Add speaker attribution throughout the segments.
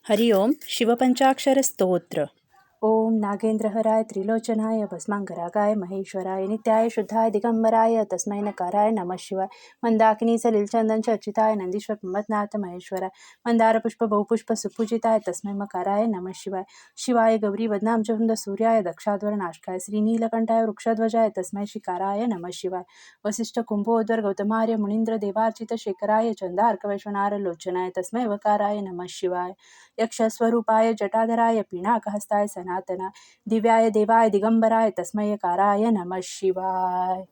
Speaker 1: हरि ओम शिवपंचाक्षर स्तोत्र। ओम नागेंद्रहराय त्रिलोचनाय भस्मांगरागाय महेश्वराय नित्याय शुद्धाय दिगंबराय तस्मै नकाराय नमः शिवाय। मंदाकिनी सलिल चंदन चर्चिताय नंदीश्वर प्रमथनाथ महेश्वराय। मंदार पुष्प बहुपुष्प सुपूजिताय तस्मै मकाराय नमः शिवाय। शिवाय गौरी वदनाम वृंद सूर्याय दक्षाध्वर नाशकाय श्रीनीलकंठाय वृक्षध्वजाय तस्मै शिकाराय नमः शिवाय। वसिष्ठ कुंभोदर गौतमार्य मुनींद्र देवार्चित शेखराय चंदार्क वैश्वनार लोचनाय तस्मै वकाराय नमः शिवाय। यक्षस्वरूपाय जटाधराय पिनाकहस्ताय सनातनाय दिव्याय देवाय दिगंबराय तस्मै यकाराय नमः शिवाय।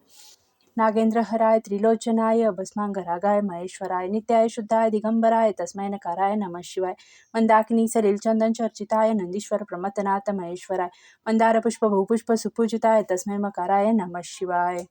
Speaker 1: नागेंद्रहराय त्रिलोचनाय भस्मांगरागाय महेश्वराय नित्याय शुद्धाय दिगंबराय तस्मै नकाराय नमः शिवाय। मंदाकिनी सलिल चंदन चर्चिताय नंदीश्वर प्रमथनाथ महेश्वराय। मंदार पुष्प बहुपुष्प सुपूजिताय तस्मै मकाराय नमः शिवाय।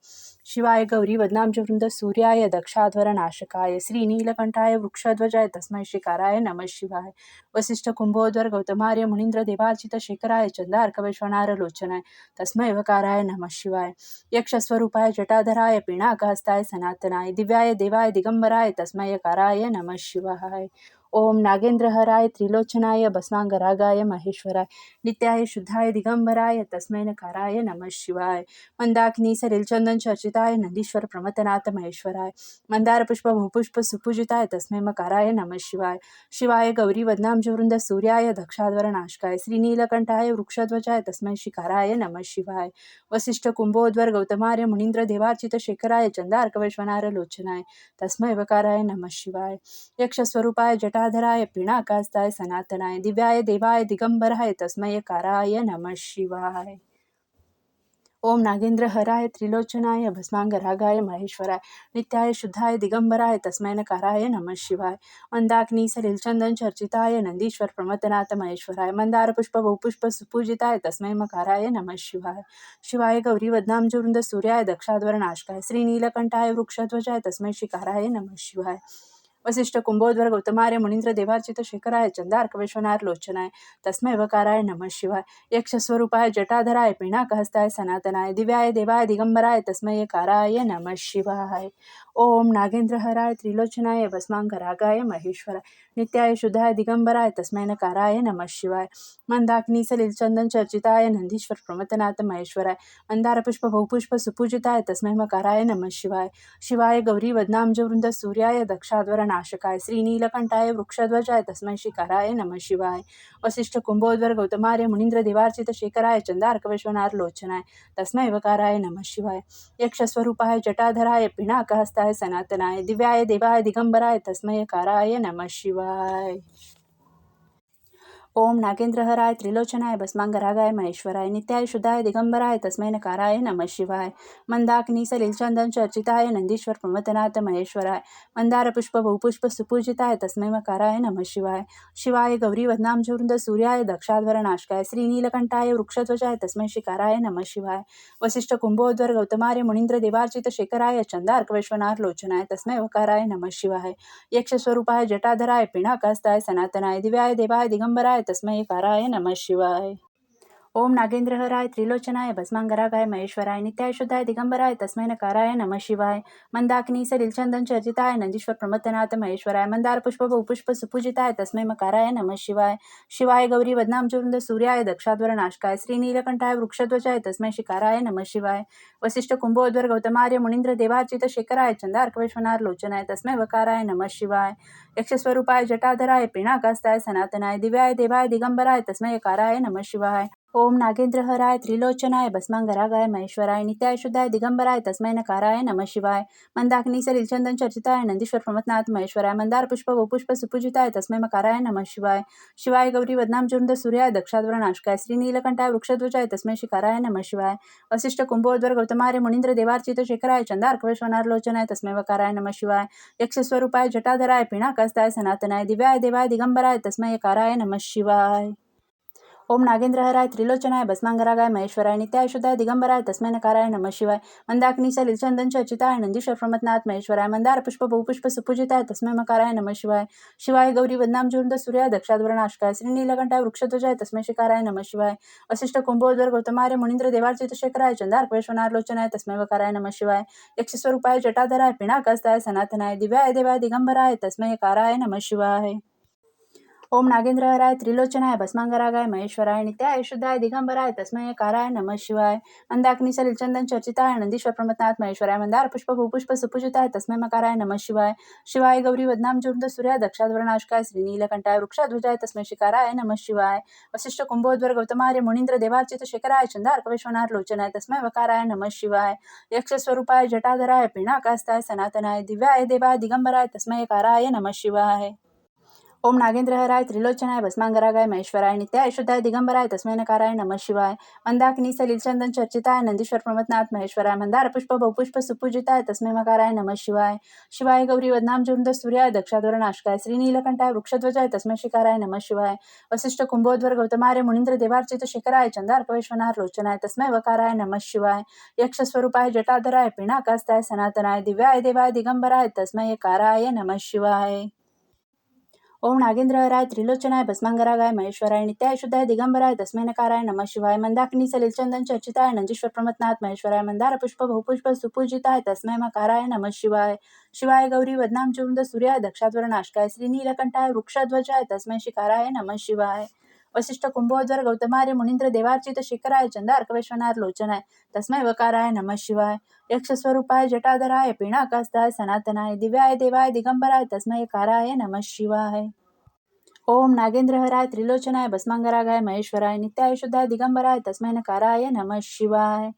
Speaker 1: शिवाय गौरी वदनाम वृंद सूर्याय दक्षाध्वर नाशकाय श्रीनीलकंठाय वृक्षध्वजाय तस्मै शिकाराय नमः शिवाय। वसिष्ठ कुंभोदर गौतमार्य मुनींद्र देवार्चित शेखराय चंदार्क वैश्वनार लोचनाय तस्मै वकाराय नमः शिवाय। यक्षस्वरूपाय जटाधराय पिनाकहस्ताय सनातनाय दिव्याय देवाय दिगंबराय तस्मै यकाराय नमः शिवाय। ओम नागेंद्रहराय त्रिलोचनाय भस्मांगरागाय महेश्वराय नित्याय शुद्धाय दिगंबराय तस्मै नकाराय नमः शिवाय। मंदाकिनी सलिल चंदन चर्चिताय नंदीश्वर प्रमथनाथ महेश्वराय। मंदार पुष्प बहुपुष्प सुपूजिताय तस्मै मकाराय नमः शिवाय। शिवाय गौरी वदनाम वृंद सूर्याय दक्षाध्वर नाशकाय श्रीनीलकंठाय वृक्षध्वजाय तस्मै शिकाराय नमः शिवाय। वसिष्ठ कुंभोद्वर गौतमार्य मुनींद्र देवार्चित शेखराय चंदार्क वैश्वनार लोचनाय तस्मै वकाराय नमः शिवाय। यक्षस्वरूपाय जटाधराय पिनाकहस्ताय सनातनाय दिव्याय देवाय दिगंबराय तस्मै यकाराय नमः शिवाय। ओम नागेंद्रहराय त्रिलोचनाय भस्मांगरागाय महेश्वराय नित्याय शुद्धाय दिगंबराय तस्मै नकाराय नमः शिवाय। मंदाकिनी सलिल चंदन चर्चिताय नंदीश्वर प्रमथनाथ महेश्वराय। मंदार पुष्प बहुपुष्प सुपूजिताय तस्मै मकाराय नमः शिवाय। शिवाय गौरी वदनाम वृंद सूर्याय दक्षाध्वर नाशकाय श्रीनीलकंठाय वृक्षध्वजाय तस्मै शिकाराय नमः शिवाय। वसिष्ठ कुंभोद्वर गौतमार्य मुनींद्र देवार्चित शेखराय चंदार्क वैश्वनार लोचनाय तस्मै वकाराय नमः शिवाय। यक्षस्वरूपाय जटाधराय पिनाकहस्ताय सनातनाय दिव्याय देवाय दिगंबराय तस्मै यकाराय नमः शिवाय। ओम नागेंद्रहराय त्रिलोचनाय भस्मांगरागाय महेश्वराय नित्याय शुद्धाय दिगंबराय तस्मै नकाराय नमः शिवाय। मंदाकिनी सलिल चंदन चर्चिताय नंदीश्वर प्रमथनाथ महेश्वराय। मंदार पुष्प बहुपुष्प सुपूजिताय तस्मै मकाराय नमः शिवाय। शिवाय गौरी वदनाम वृंद सूर्याय दक्षाध्वर नाशकाय श्रीनीलकंठाय वृक्षध्वजाय तस्मै शिकाराय नमः शिवाय। वसिष्ठ कुंभोद्वर गौतमार्य मुनींद्र देवार्चित शेखराय चंदार्क वैश्वनार लोचनाय तस्मै वकाराय नमः शिवाय। यक्षस्वरूपाय जटाधराय पिनाकहस्ताय सनातनाय दिव्याय देवाय दिगंबराय तस्मै यकाराय नमः शिवाय। ओम नागेंद्रहराय त्रिलोचनाय भस्मांगरागाय महेश्वराय नित्याय शुद्धाय दिगंबराय तस्मै नकाराय नमः शिवाय। मंदाकिनी सलिल चंदन चर्चिताय नंदीश्वर प्रमथनाथ महेश्वराय। मंदार पुष्प बहुपुष्प सुपूजिताय तस्मै मकाराय नमः शिवाय। शिवाय गौरी वदनाम वृंद सूर्याय दक्षाध्वर नाशकाय श्रीनीलकंठाय वृक्षध्वजाय तस्मै शिकाराय नमः शिवाय। वसिष्ठ कुंभोद्वर गौतमार्य मुनींद्र देवार्चित शेखराय चंदार्क वैश्वनार लोचनाय तस्मै वकाराय नमः शिवाय। यक्षस्वरूपाय जटाधराय पिनाकहस्ताय सनातनाय दिव्याय देवाय दिगंबराय तस्मै यकाराय नमः शिवाय। ओम नागेंद्रहराय त्रिलोचनाय भस्मांगरागाय महेश्वराय नित्याय शुद्धाय दिगंबराय तस्मै नकाराय नमः शिवाय। मंदाकिनी सलिल चंदन चर्चिताय नंदीश्वर प्रमथनाथ महेश्वराय। मंदार पुष्प बहुपुष्प सुपूजिताय तस्मै मकाराय नमः शिवाय। शिवाय गौरी वदनाम वृंद सूर्याय दक्षाध्वर नाशकाय श्रीनीलकंठाय वृक्षध्वजाय तस्मै शिकाराय नमः शिवाय। वसिष्ठ कुंभोद्वर गौतमार्य मुनींद्र देवार्चित शेखराय चंदार्क वैश्वनार लोचनाय तस्मै वकाराय नमः शिवाय। यक्षस्वरूपाय जटाधराय पिनाकहस्ताय सनातनाय दिव्याय देवाय दिगंबराय तस्मै यकाराय नमः शिवाय। ओम नागेंद्रहराय त्रिलोचनाय भस्मांगरागाय महेश्वराय नित्याय शुद्धाय दिगंबराय तस्मै नकाराय नमः शिवाय। मंदाकिनी सलिल चंदन चर्चिताय नंदीश्वर प्रमथनाथ महेश्वराय। मंदार पुष्प बहुपुष्प सुपूजिताय तस्मै मकाराय नमः शिवाय। शिवाय गौरी वदनाम वृंद सूर्याय दक्षाध्वर नाशकाय श्रीनीलकंठाय वृक्षध्वजाय तस्मै शिकाराय नमः शिवाय। वसिष्ठ कुंभोद्वर गौतमार्य मुनींद्र देवार्चित शेखराय चंदार्क वैश्वनार लोचनाय तस्मै वकाराय नमः शिवाय। यक्षस्वरूपाय जटाधराय पिनाकहस्ताय सनातनाय दिव्याय देवाय दिगंबराय तस्मै यकाराय नमः शिवाय। ओम नागेंद्रहराय त्रिलोचनाय भस्मांगरागाय महेश्वराय नित्याय शुद्धाय दिगंबराय तस्मै नकाराय नमः शिवाय। मंदाकिनी सलिल चंदन चर्चिताय नंदीश्वर प्रमथनाथ महेश्वराय। मंदार पुष्प बहुपुष्प सुपूजिताय तस्मै मकाराय नमः शिवाय। शिवाय गौरी वदनाम वृंद सूर्याय दक्षाध्वर नाशकाय श्रीनीलकंठाय वृक्षध्वजाय तस्मै शिकाराय नमः शिवाय। वसिष्ठ कुंभोद्वर गौतमार्य मुनींद्र देवार्चित शेखराय चंदार्क वैश्वनार लोचनाय तस्मै वकाराय नमः शिवाय। यक्षस्वरूपाय जटाधराय पिनाकहस्ताय सनातनाय दिव्याय देवाय दिगंबराय तस्मै यकाराय नमः शिवाय। ओम नागेंद्रहराय त्रिलोचनाय भस्मांगरागाय महेश्वराय नित्याय शुद्धाय दिगंबराय तस्मै काराय नमः शिवाय मंदाकिनी सलिल चंदन चर्चिताय नंदीश्वर प्रमथनाथ महेश्वराय मंदार पुष्प भूपुष्प सुपूजिताय तस्मै मकाराय नमः शिवाय शिवाय गौरी वदनाम जुर्द सूर्य दक्षाध्वरनाशकाय श्रीनीलकंठाय वृक्षध्वजाय तस्मै शिकाराय नमः शिवाय वशिष्ठ कुंभोद्वर गौतमार्य मुनींद्र देवार्चित शेखराय चंदार्क विश्वनाथ लोचनाय तस्मै वकाराय नमः शिवाय यक्षस्वरूपाय जटाधराय पिनाकास्ताय सनातनाय दिव्याय देवाय दिगंबराय तस्मै काराय नमः शिवाय ओम नागेंद्रहराय त्रिलोचनाय भस्मांगरागाय महेश्वराय नित्याय शुद्धाय दिगंबराय तस्मै नकाराय नमः शिवाय मंदाकिनी सलिल चंदन चर्चिताय नंदीश्वर प्रमथनाथ महेश्वराय मंदार पुष्प बहुपुष्प सुपूजिताय तस्मै मकाराय नमः शिवाय शिवाय गौरी वदनाम जुर्द सूर्याय दक्षाध्वर नाशकाय श्रीनीलकंठाय वृक्षध्वजाय तस्मै शिकाराय नमः शिवाय वशिष्ठ कुंभोद्वर गौतमार्य मुनींद्र देवार्चित शेखराय चंदार्क वैश्वनाथ लोचनाय तस्मै वकाराय नमः शिवाय यक्षस्वरूपाय जटाधराय पिनाकास्ताय सनातनाय दिव्याय देवाय दिगंबराय तस्मै काराय नमः शिवाय ओम नागेंद्रहराय त्रिलोचनाय भस्मांगरागाय महेश्वराय नित्याय शुद्धाय दिगंबराय तस्मै नकाराय नमः शिवाय मंदाकिनी सलिल चंदन चर्चिताय नंदीश्वर प्रमथनाथ महेश्वराय मंदार पुष्प बहुपुष्प सुपूजिताय तस्मै मकाराय नमः शिवाय शिवाय गौरी वदनाम चूर्द सूर्याय दक्षाध्वर नाशकाय श्रीनीलकंठाय वृक्षध्वजाय तस्मै शिकाराय नमः शिवाय वशिष्ठ कुंभोद्वर गौतमार्य मुनींद्र देवार्चित शिखराय चंदार्क वैश्वनाथ लोचनाय तस्मै वकाराय नमः शिवाय यक्षस्वरूपाय जटाधराय पिनाकास्ताय सनातनाय दिव्याय देवाय दिगंबराय तस्मै काराय नमः शिवाय ओम नागेंद्रहराय त्रिलोचनाय भस्मांगरागाय महेश्वराय नित्याय शुद्धाय दिगंबराय तस्मै नकाराय नमः शिवाय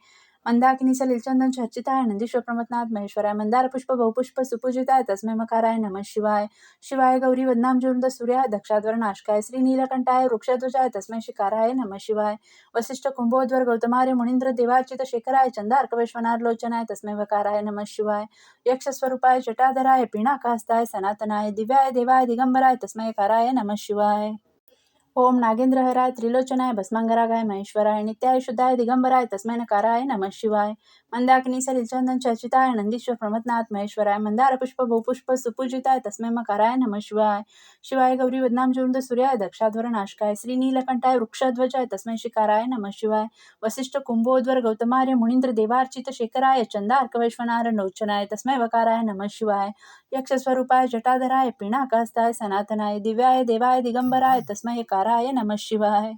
Speaker 1: मंदाकिनी सलिल चंदन चर्चिताय नंदीश्वर प्रमथनाथ महेश्वराय मंदार पुष्प बहुपुष्प सुपूजिताय तस्मै मकाराय नमः शिवाय शिवाय गौरी वदनाम जुर्द सूर्याय दक्षाध्वर नाशकाय श्रीनीलकंठाय वृक्षध्वजाय तस्मै शिकाराय नमः शिवाय वशिष्ठ कुंभोद्वर गौतमार्य मुनींद्र देवार्चित शेखराय चंदार्क वैश्वनाथ लोचनाय तस्मै वकाराय नमः शिवाय यक्षस्वरूपाय जटाधराय पिनाकास्ताय सनातनाय दिव्याय देवाय दिगंबराय तस्मै काराय नमः शिवाय ओम नागेंद्रहराय त्रिलोचनाय भस्मांगरागाय महेश्वराय नित्याय शुद्धाय दिगंबराय तस्मै नकाराय नमः शिवाय मंदाकिनी सलिल चंदन चर्चिताय नंदीश्वर प्रमथनाथ महेश्वराय मंदार पुष्प बहुपुष्प सुपूजिताय तस्मै मकाराय नमः शिवाय शिवाय गौरी वदनाम जुर्द सूर्याय दक्षाध्वर नाशकाय श्रीनीलकंठाय वृक्षध्वजाय तस्मै शिकाराय नमः शिवाय वशिष्ठ कुंभोद्वर गौतमार्य मुनींद्र देवार्चित शेखराय चंदार्क वैश्वनाथ लोचनाय तस्मै वकाराय नमः शिवाय यक्षस्वरूपाय जटाधराय पिनाकास्ताय सनातनाय दिव्याय देवाय दिगंबराय तस्मै काराय नमः शिवाय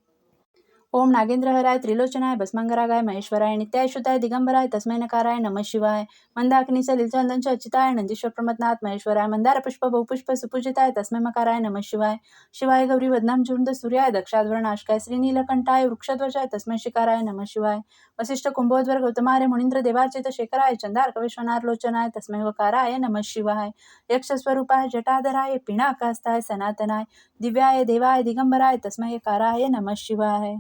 Speaker 1: ओम नागेंद्रहराय त्रिलोचनाय भस्मांगरागाय महेश्वराय नित्याय शुद्धाय दिगंबराय तस्मै नकाराय नमः शिवाय मंदाकिनी सलिल चंदन चर्चिताय नंदीश्वर प्रमथनाथ महेश्वराय मंदार पुष्प बहुपुष्प सुपूजिताय तस्मै मकाराय नमः शिवाय शिवाय गौरी वदनाम जुर्द सूर्याय दक्षाध्वर नाशकाय श्रीनीलकंठाय वृक्षध्वजाय तस्मै शिकाराय नमः शिवाय वशिष्ठ कुंभोद्वर गौतमार्य मुनींद्र देवार्चित शेखराय चंदार्क विश्वनाथ लोचनाय तस्मै वकाराय नमः शिवाय यक्षस्वरूपाय जटाधराय पिनाकास्ताय सनातनाय दिव्याय देवाय दिगंबराय तस्मै काराय नमः शिवाय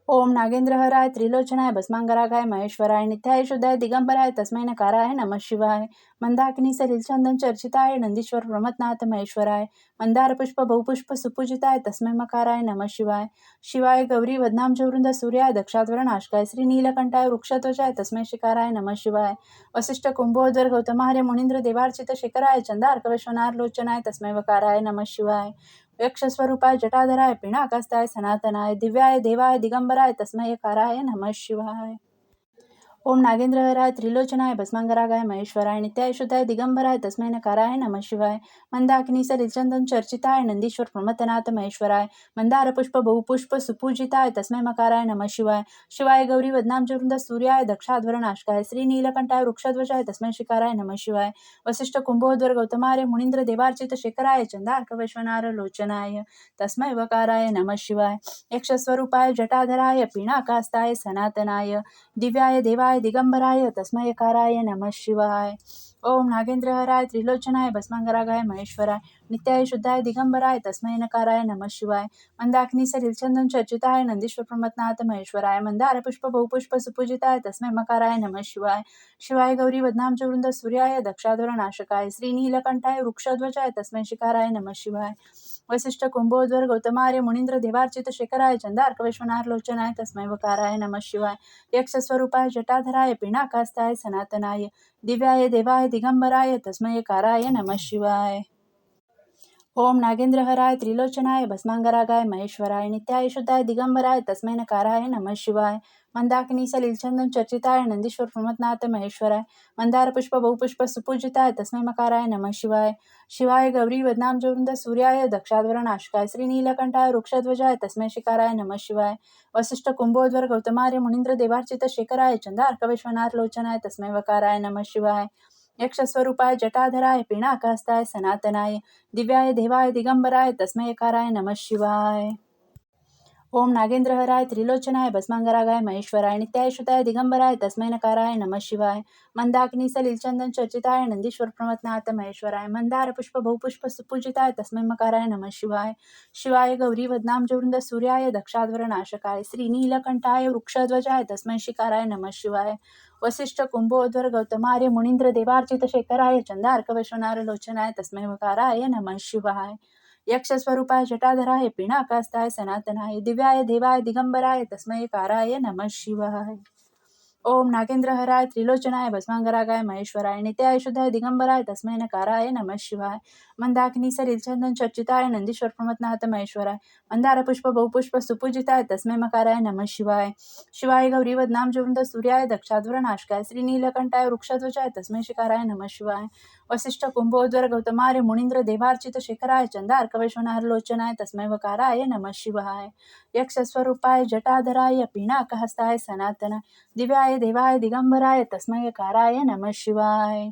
Speaker 1: ओम नागेंद्रहराय त्रिलोचनाय भस्मांगरागाय महेश्वराय नित्याय शुद्धाय दिगंबराय तस्मै नकाराय नमः शिवाय मंदाकिनी सलिल चंदन चर्चिताय नंदीश्वर प्रमथनाथ महेश्वराय मंदार पुष्प बहुपुष्प सुपूजिताय तस्मै मकाराय नमः शिवाय शिवाय गौरी वदनाम चवृंद सूर्याय दक्षाध्वर नाशकाय श्रीनीलकंठाय वृक्षध्वजाय तस्मै शिकाराय नमः शिवाय वशिष्ठ कुंभोदर गौतमार्य मुनींद्र देवार्चित शेखराय चंदार्क विश्वनाथ लोचनाय तस्मै वकाराय नमः शिवाय यक्षस्वरूपाय जटाधराय पिनाकास्ताय सनातनाय दिव्याय देवाय दिगंबराय तस्मै काराय नमः शिवाय ओम नागेंद्रहराय त्रिलोचनाय भस्मांगरागाय महेश्वराय नित्याय शुद्धाय दिगंबराय तस्मै नकाराय नमः शिवाय मंदाकिनी सलिल चंदन चर्चिताय नंदीश्वर प्रमथनाथ महेश्वराय मंदार पुष्प बहुपुष्प सुपूजिताय तस्मै मकाराय नमः शिवाय शिवाय गौरी वदनाम चुरुंद सूर्याय दक्षाध्वर नाशकाय श्रीनीलकंठाय वृक्षध्वजाय तस्मै शिकाराय नमः शिवाय वशिष्ठ कुंभोद्वर गौतमार्य मुनींद्र देवार्चित शेखराय चंदार्क वैश्वनाथ लोचनाय तस्मै वकाराय नमः शिवाय यक्षस्वरूपाय जटाधराय पिनाकास्ताय सनातनाय दिव्याय देवाय दिगंबराय तस्मै काराय नमः शिवाय ओम नागेंद्रहराय त्रिलोचनाय भस्मांगरागाय महेश्वराय नित्याय शुद्धाय दिगंबराय तस्मै नकाराय नमः शिवाय मंदाकिनी सलिल चंदन चर्चिताय नंदीश्वर प्रमथनाथ महेश्वराय मंदार पुष्प बहुपुष्प सुपूजिताय तस्मै मकाराय नमः शिवाय शिवाय गौरी वदनाम चवृंद सूर्याय दक्षाधर नाशकाय श्रीनीलकंठाय वृक्षध्वजाय तस्मै शिकाराय नमः शिवाय वशिष्ठ कुंभोद्वर गौतमार्य मुनींद्र देवार्चित शेखराय चंदार्क विश्वनाथ लोचनाय तस्मै वकाराय नमः शिवाय यक्षस्वरूपाय जटाधराय पिनाकास्ताय सनातनाय दिव्याय देवाय दिगंबराय तस्मै काराय नमः शिवाय ओम नागेंद्रहराय त्रिलोचनाय भस्मांगरागाय महेश्वराय नित्याय शुद्धाय दिगंबराय तस्मै नकाराय नमः शिवाय मंदाकिनी सलिल चंदन चर्चिताय नंदीश्वर प्रमथनाथ महेश्वराय मंदार पुष्प बहुपुष्प सुपूजिताय तस्मै मकाराय नमः शिवाय शिवाय गौरी वदनाम जोवृंद सूर्याय दक्षाध्वर नाशकाय श्रीनीलकंठाय वृक्षध्वजाय तस्मै शिकाराय नमः शिवाय वसिष्ठ कुंभोद्वर गौतमार्य मुनींद्र देवार्चित शेखराय चंदार्क विश्वनाथ लोचनाय तस्मै वकाराय नमः शिवाय यक्षस्वरूपाय जटाधराय पिनाकहस्ताय सनातनाय दिव्याय देवाय दिगंबराय तस्मै यकाराय नमः शिवाय ओम नागेंद्रहराय त्रिलोचनाय भस्मांगरागाय महेश्वराय नित्याय शुताय दिगंबराय तस्मै नकाराय नमः शिवाय मंदाकिनी सलिल चंदन चर्चिताय नंदीश्वर प्रमथनाथ महेश्वराय मंदार पुष्प बहुपुष्प सुपूजिताय तस्मै मकाराय नमः शिवाय शिवाय गौरी वदनाम जोवृंद सूर्याय दक्षाध्वर नाशकाय श्रीनीलकंठाय वृक्षध्वजाय तस्मै शिकाराय नमः शिवाय वसिष्ठ कुंभोद्वर गौतमार्य मुनींद्र देवार्चित शेखराय चंदार्क विश्वनाथ लोचनाय तस्मै वकाराय नमः शिवाय यक्षस्वरूपाय जटाधराय पिनाकहस्ताय सनातनाय दिव्याय देवाय दिगंबराय तस्मै काराय नमः शिवाय ओम नागेंद्रहराय त्रिलोचनाय भस्मांगरागाय महेश्वराय नित्याय शुद्धाय दिगंबराय तस्मै नकाराय नमः शिवाय मंदाकिनी सलिल चंदन चर्चिताय नंदीश्वर प्रमथनाथ महेश्वराय मंदार पुष्प बहुपुष्प सुपूजिताय तस्मै मकाराय नमः शिवाय शिवाय गौरी वदनाम जोवृंद सूर्याय दक्षाध्वर नाशकाय श्रीनीलकंठाय वृक्षध्वजाय तस्मै शिकाराय नमः शिवाय वसिष्ठ कुंभोद्वर गौतमार्य मुनींद्र देवार्चित शेखराय चंदार्क विश्वनाथ लोचनाय तस्मै वकाराय नमः शिवाय यक्षस्वरूपाय जटाधराय पिनाकहस्ताय सनातनाय दिव्याय देवाय दिगंबराय तस्मै यकाराय नमः शिवाय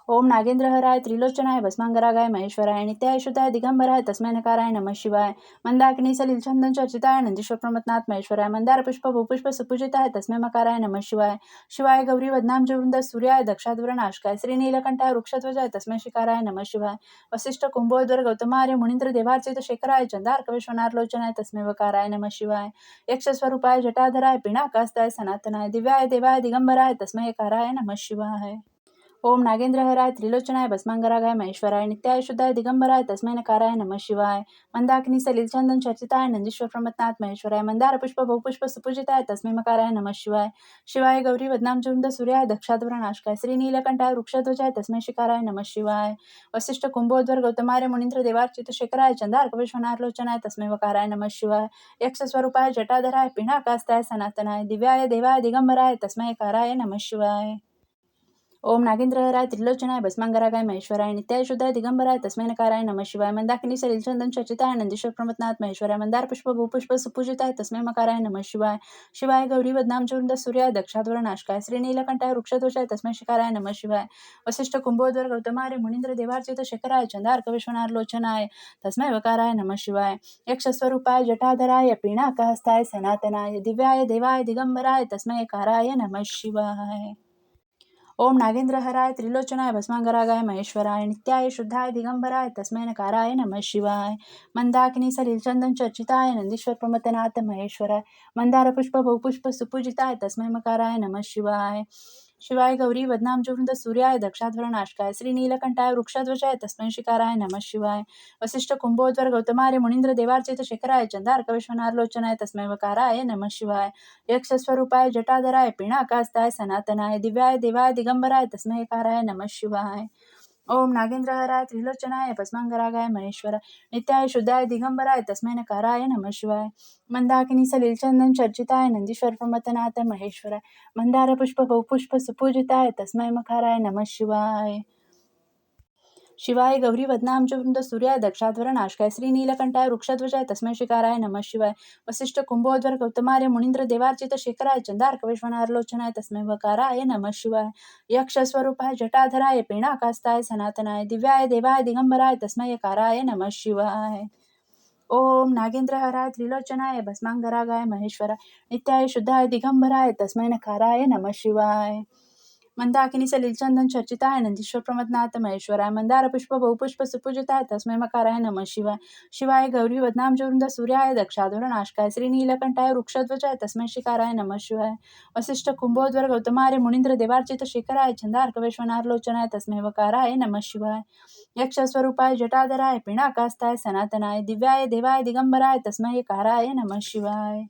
Speaker 1: ओम नागेंद्रहराय त्रिलोचनाय भस्मांगरागाय महेश्वराय नित्याय शुद्धाय दिगंबराय तस्मै नकाराय नमः शिवाय मंदाकिनी सलिल चंदन चर्चिताय नंदीश्वर प्रमथनाथ महेश्वराय मंदार पुष्प बहुपुष्प सुपूजिताय तस्मै मकाराय नमः शिवाय शिवाय गौरी वदनाम जोवृंद सूर्याय दक्षाध्वर नाशकाय श्रीनीलकंठाय वृक्षध्वजाय तस्मै शिकाराय नमः शिवाय वसिष्ठ कुंभोद्वर गौतमार्य मुनींद्र देवार्चित शेखराय चंदार्क विश्वनाथ लोचनाय तस्मै वकाराय नमः शिवाय यक्षस्वरूपाय जटाधराय पिनाकहस्ताय सनातनाय दिव्याय देवाय दिगंबराय तस्मै यकाराय नमः शिवाय ओम नागेंद्रहराय त्रिलोचनाय भस्मांगरागाय महेश्वराय नित्याय शुद्धाय दिगंबराय तस्मै नकाराय नमः शिवाय मंदाकिनी सलिल चंदन चर्चिताय नंदीश्वर प्रमथनाथ महेश्वराय मंदार पुष्प बहुपुष्प सुपूजिताय तस्मै मकाराय नमः शिवाय शिवाय गौरी वदनाम जोवृंद सूर्याय दक्षाध्वर नाशकाय श्रीनीलकंठाय वृक्षध्वजाय तस्मै शिकाराय नमः शिवाय वसिष्ठ कुंभोद्वर गौतमार्य मुनींद्र देवार्चित शेखराय चंदार्क विश्वनाथ लोचनाय तस्मै वकाराय नमः शिवाय यक्षस्वरूपाय जटाधराय पिनाकहस्ताय सनातनाय दिव्याय देवाय दिगंबराय तस्मै यकाराय नमः शिवाय ओम नागेंद्रहराय त्रिलोचनाय भस्मांगरागाय महेश्वराय नित्याय शुद्धाय दिगंबराय तस्मै नकाराय नमः शिवाय मंदाकिनी सलिल चंदन चर्चिताय नंदीश्वर प्रमथनाथ महेश्वराय मंदार पुष्प बहुपुष्प सुपूजिताय तस्मै मकाराय नमः शिवाय शिवाय गौरी वदनाम जोवृंद सूर्याय दक्षाध्वर नाशकाय श्रीनीलकंठाय वृक्षध्वजाय तस्मै शिकाराय नमः शिवाय वसिष्ठ कुंभोद्वर गौतमार्य मुनींद्र देवार्चित शेखराय चंदार्क विश्वनाथ लोचनाय तस्मै वकाराय नमः शिवाय यक्षस्वरूपाय जटाधराय पिनाकहस्ताय सनातनाय दिव्याय देवाय दिगंबराय तस्मै यकाराय नमः शिवाय ओम नागेंद्रहराय त्रिलोचनाय भस्मांगरागाय महेश्वराय नित्याय शुद्धाय दिगंबराय तस्मै नकाराय नमः शिवाय मंदाकिनी सलिल चंदन चर्चिताय नंदीश्वर प्रमथनाथ महेश्वराय मंदार पुष्प बहुपुष्प सुपूजिताय तस्मै मकाराय नमः शिवाय शिवाय गौरी वदनाम जोवृंद सूर्याय दक्षाध्वर नाशकाय श्रीनीलकंठाय वृक्षध्वजाय तस्मै शिकाराय नमः शिवाय वसिष्ठ कुंभोद्वर गौतमार्य मुनींद्र देवार्चित शेखराय चंदार्क विश्वनाथ लोचनाय तस्मै वकाराय नमः शिवाय यक्षस्वरूपाय जटाधराय पिनाकहस्ताय सनातनाय दिव्याय देवाय दिगंबराय तस्मै यकाराय नमः शिवाय ओम नागेंद्रहराय त्रिलोचनाय भस्मांगरागाय महेश्वराय नित्याय शुद्धाय दिगंबराय तस्मै नकाराय नमः शिवाय मंदाकिनी सलिल चंदन चर्चिताय नंदीश्वर प्रमथनाथ महेश्वराय मंदार पुष्प बहुपुष्प सुपूजिताय तस्मै मकाराय नमः शिवाय शिवाय गौरी वदनाम जोवृंद सूर्याय दक्षाध्वर नाशकाय श्रीनीलकंठाय वृक्षध्वजाय तस्मै शिकाराय नमः शिवाय वसिष्ठ कुंभोद्वर गौतमार्य मुनींद्र देवार्चित शेखराय चंदार्क विश्वनाथ लोचनाय तस्मै वकाराय नमः शिवाय यक्षस्वरूपाय जटाधराय पिनाकहस्ताय सनातनाय दिव्याय देवाय दिगंबराय तस्मै यकाराय नमः शिवाय ओम नागेंद्रहराय त्रिलोचनाय भस्मांगरागाय महेश्वराय नित्याय शुद्धाय दिगंबराय तस्मै नकाराय नमः शिवाय मंदाकिनी सलिल चंदन चर्चिताय नंदीश्वर प्रमथनाथ महेश्वराय मंदार पुष्प बहुपुष्प सुपूजिताय तस्मै मकाराय नमः शिवाय शिवाय गौरी वदनाम जोवृंद सूर्याय दक्षाध्वर नाशकाय श्रीनीलकंठाय वृक्षध्वजाय तस्मै शिकाराय नमः शिवाय वसिष्ठ कुंभोद्वर गौतमार्य मुनींद्र देवार्चित शेखराय चंदार्क विश्वनाथ लोचनाय तस्मै वकाराय नमः शिवाय यक्षस्वरूपाय जटाधराय पिनाकहस्ताय सनातनाय दिव्याय देवाय दिगंबराय तस्मै यकाराय नमः शिवाय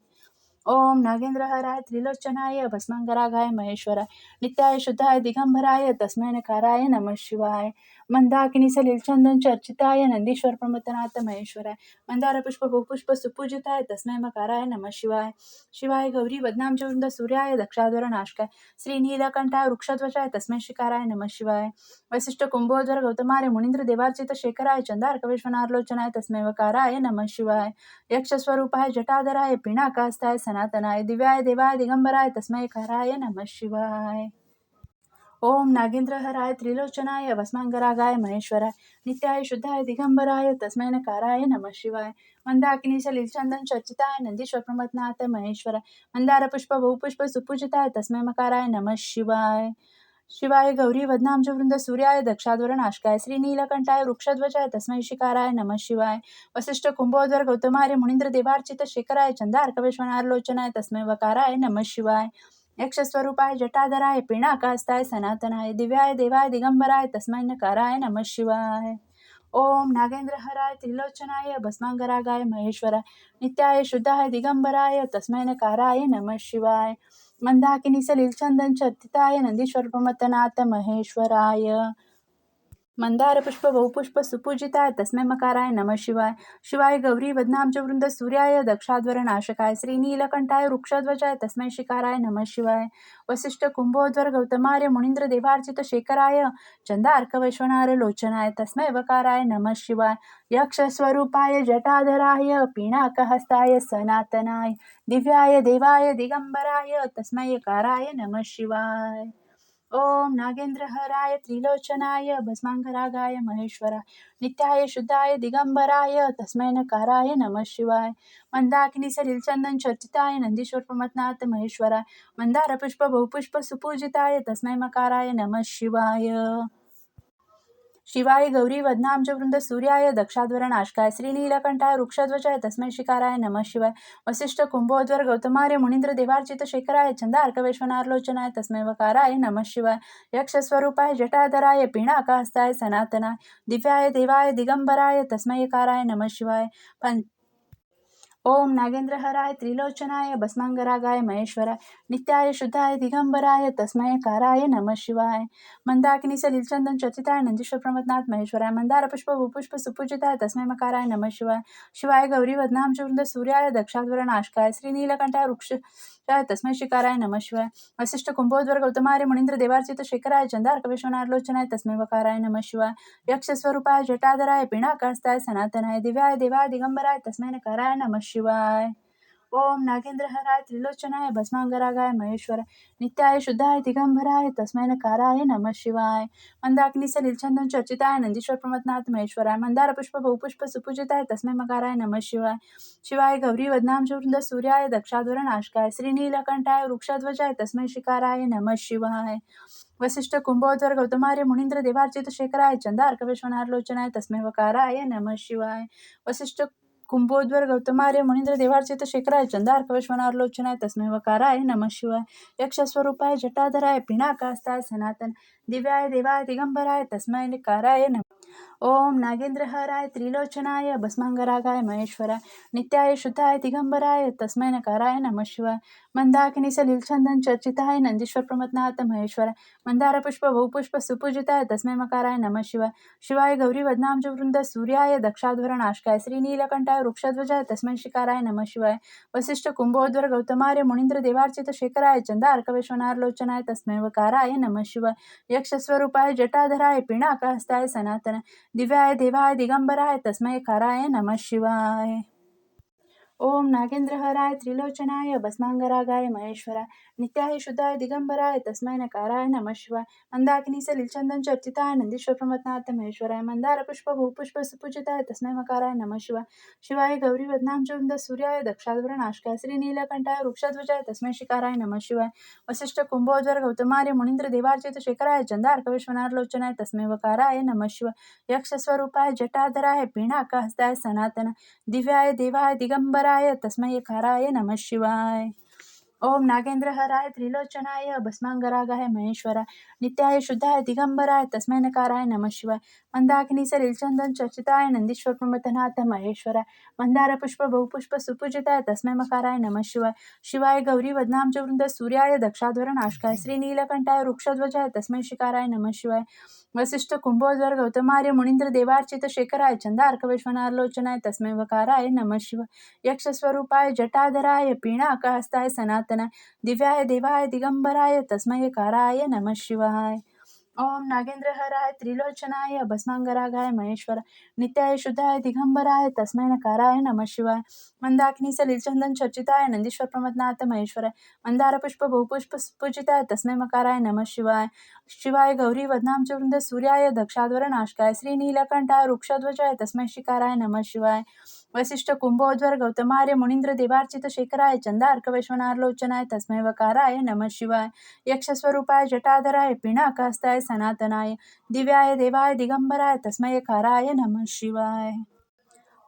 Speaker 1: ओम नागेंद्रहराय त्रिलोचनाय भस्मांगरागाय महेश्वराय नित्याय शुद्धाय दिगंबराय तस्मै नकाराय नमः शिवाय मंदाकिनी सलिल चंदन चर्चिताय नंदीश्वर प्रमथनाथ महेश्वराय मंदार पुष्प बहुपुष्प सुपूजिताय तस्मै मकाराय नमः शिवाय शिवाय गौरी वदनाम च वृंद सूर्याय दक्षाध्वर नाशकाय श्री नीलकंठाय वृक्षध्वजाय तस्मै शिकाराय नमः शिवाय वसिष्ठ कुंभोधर गौतमार्य मुनींद्र देवार्चित शेखराय चंदार्क विश्वनाथलोचनाय तस्मै वकाराय नमः शिवाय यक्षस्वरूपाय जटाधराय पिनाकास्ताय सनातनाय दिव्याय देवाय दिगंबराय तस्मै काराय नमः शिवाय ओम नागेंद्रहराय त्रिलोचनाय भस्मांगरागाय महेश्वराय नित्याय शुद्धाय दिगंबराय तस्मै नकाराय नमः शिवाय मंदाकिनी सलिल चंदन चर्चिताय नंदीश्वर प्रमथनाथ महेश्वराय मंदार पुष्प बहुपुष्प सुपूजिताय तस्मै मकाराय नमः शिवाय शिवाय गौरी वदनाम च वृंद सूर्याय दक्षाध्वर नाशकाय श्री नीलकंठाय वृक्षध्वजाय तस्मै शिकाराय नमः शिवाय वसिष्ठ कुंभोधर गौतमार्य मुनींद्र देवार्चित शेखराय चंदार्क विश्वनाथलोचनाय तस्मै वकाराय नमः शिवाय यक्षस्वरूपाय जटाधराय पिनाकास्ताय सनातनाय दिव्याय देवाय दिगंबराय तस्मै नकाराय नमः शिवाय ओम नागेंद्रहराय त्रिलोचनाय भस्मांगरागाय महेश्वराय नित्याय शुद्धाय दिगंबराय तस्मै नकाराय नमः शिवाय मंदाकिनी सलिल चंदन चर्चिताय नंदीश्वर प्रमथनाथ महेश्वराय मंदार पुष्प बहुपुष्प सुपूजिताय तस्मै मकाराय नमः शिवाय शिवाय गौरी वदनाम च वृंद सूर्याय दक्षाध्वर नाशकाय श्री नीलकंठाय वृक्षध्वजाय तस्मै शिकाराय नमः शिवाय वसिष्ठ कुंभोधर गौतमार्य मुनींद्र देवार्चित शेखराय चंदार्क वैश्वनार लोचनाय तस्मै वकाराय नमः शिवाय यक्षस्वरूपाय जटाधराय पिनाकहस्ताय सनातनाय दिव्याय देवाय दिगंबराय तस्मै काराय नमः शिवाय ओम नागेंद्रहराय त्रिलोचनाय भस्मांगरागाय महेश्वराय नित्याय शुद्धाय दिगंबराय तस्मै नकाराय नमः शिवाय मंदाकिनी सलिल चंदन चर्चिताय नंदीश्वर प्रमथनाथ महेश्वराय मंदार पुष्प बहुपुष्प सुपूजिताय तस्मै मकाराय नमः शिवाय शिवाय गौरी वदनाम च वृंद सूर्याय दक्षाध्वर नाशकाय श्री नीलकंठाय वृक्षध्वजाय तस्मै शिकाराय नमः शिवाय वसिष्ठ कुंभोधर गौतमार्य मुनींद्र देवार्चित शेखराय चंदार्क विश्वनाथलोचनाय तस्मै वकाराय नमः शिवाय यक्षस्वरूपाय जटाधराय पिनाकहस्ताय सनातनाय दिव्याय देवाय दिगंबराय तस्मै काराय नमः शिवाय ओम नागेंद्रहराय त्रिलोचनाय भस्मांगरागाय महेश्वराय नित्याय शुद्धाय दिगंबराय तस्मै काराय नमः शिवाय मंदाकिनी सलिल चंदन चर्चिताय नंदीश्वर प्रमथनाथ महेश्वराय मंदार पुष्प भूपुष्प सुपूजिताय तस्मै मकाराय नमः शिवाय शिवाय गौरी वदनाम च वृंद सूर्याय दक्षाध्वर नाशकाय श्री नीलकंठाय वृक्ष तस्मै शिकाराय नमः शिवाय वसिष्ठ कुंभोधर गौतमार्य मुनींद्र देवार्चित शेखराय चंदार्क विश्वनाथलोचनाय तस्मै वकाराय नमः शिवाय यक्षस्वरूपाय जटाधराय पिनाकहस्ताय सनातनाय दिव्याय देवाय दिगंबराय तस्मै नकाराय नमः शिवाय ओम नागेंद्रहराय त्रिलोचनाय भस्मांगरागाय महेश्वराय नित्याय शुद्धाय दिगंबराय तस्मै नकाराय नमः शिवाय मंदाकिनी सलिल चंदन चर्चिताय नंदीश्वर प्रमथनाथ महेश्वराय मंदार पुष्प बहुपुष्प सुपूजिताय तस्मै मकाराय नमः शिवाय शिवाय गौरी वदनाम च वृंद सूर्याय दक्षाध्वर नाशकाय श्री नीलकंठाय वृक्षध्वजाय तस्मै शिकाराय नमः शिवाय वसिष्ठ कुंभोधर गौतमार्य मुनींद्र देवार्चित शेखराय चंदार्क विश्वनाथलोचनाय तस्मै वकाराय नमः शिवाय वसिष्ठ कुंभोद्वर गौतमार्य मुनींद्र देवार्चित शेखराय चंदार्क विश्वनाथलोचनाय तस्मै वकाराय नमः शिवाय यक्षस्वरूपाय जटाधराय पिनाकास्ताय सनातन दिव्याय देवाय दिगंबराय तस्मै काराय नमः ओम नागेंद्रहराय त्रिलोचनाय भस्मांगरागाय महेश्वराय नित्याय शुद्धाय दिगंबराय तस्मै नकाराय नमः शिवाय मंदाकिनी सलिल चंदन चर्चिताय नंदीश्वर प्रमथनाथ महेश्वराय मंदार पुष्प बहुपुष्प सुपूजिताय तस्मै मकाराय नमः शिवाय शिवाय गौरी वदनाम च वृंद सूर्याय दक्षाध्वर नाशकाय श्री नीलकंठाय वृक्षध्वजाय तस्मै शिकाराय नमः शिवाय वसिष्ठ कुंभोधर गौतमार्य मुनींद्र देवार्चित शेखराय चंदार्क विश्वनाथलोचनाय तस्मै वकाराय नमः शिवाय यक्षस्वरूपाय जटाधराय पिनाकहस्ताय सनातन दिव्याय देवाय दिगंबराय तस्मै काराय नमः शिवाय ओम नागेंद्रहराय त्रिलोचनाय भस्मांगरागाय महेश्वराय नित्याय शुद्धाय दिगंबराय तस्मै नकाराय नमः शिवाय मंदाकिनी सलिल चंदन चर्चिताय नंदीश्वर प्रमथनाथ महेश्वराय मंदार पुष्प भूपुष्प सुपूजिताय तस्मै मकाराय नमः शिवाय शिवाय गौरी वदनाम च वृंद सूर्याय दक्षाध्वर नाशकाय श्री नीलकंठाय वृक्षध्वजाय तस्मै शिकाराय नमः शिवाय वसिष्ठ कुंभोधर गौतमार्य मुनींद्र देवार्चित शेखराय चंदार्क विश्वनाथलोचनाय तस्मै वकाराय नमः शिवाय यक्षस्वरूपाय जटाधराय पिनाकहस्ताय सनातन दिव्याय देवाय दिगंबराय तस्मै काराय नमः शिवाय ओम नागेंद्रहराय त्रिलोचनाय भस्मांगरागाय महेश्वराय नित्याय शुद्धाय दिगंबराय तस्मै नकाराय नमः शिवाय मंदाकिनी सलिल चंदन चर्चिताय नंदीश्वर प्रमथनाथ महेश्वराय मंदार पुष्प बहुपुष्प सुपूजिताय तस्मै मकाराय नमः शिवाय शिवाय गौरी वदनाम च वृंद सूर्याय दक्षाध्वर नाशकाय श्री नीलकंठाय वृक्षध्वजाय तस्मै शिकाराय नमः शिवाय वसिष्ठ कुंभोदर गौतमार्य मुनींद्र देवार्चित शेखराय चंदार्क विश्वनालोचनाय तस्मै वकाराय नमः शिवाय यक्षस्वरूपाय जटाधराय पिनाकहस्ताय सनातनाय दिव्याय देवाय दिगंबराय तस्मै काराय नमः शिवाय ओम नागेंद्रहराय त्रिलोचनाय भस्मांगरागाय महेश्वर नित्याय शुद्धाय दिगंबराय तस्मै नकाराय नमः शिवाय मंदाकिनी सलिल चंदन चर्चिताय नंदीश्वर प्रमथनाथ महेश्वराय मंदार पुष्प बहुपुष्प पूजिताय तस्मै मकाराय नमः शिवाय शिवाय गौरी वदनाम च वृंद सूर्याय दक्षाध्वर नाशकाय श्री नीलकंठाय वृक्षध्वजाय तस्मै शिकाराय नमः शिवाय वसिष्ठ कुंभोध्वर गौतमार्य मुनींद्र देवार्चित शेखराय चंदार्क वैश्वनालोचनाय तस्मै वकाराय नमः शिवाय यक्षस्वरूपाय जटाधराय पिनाकहस्ताय सनातनाय दिव्याय देवाय दिगंबराय तस्मै काराय नमः शिवाय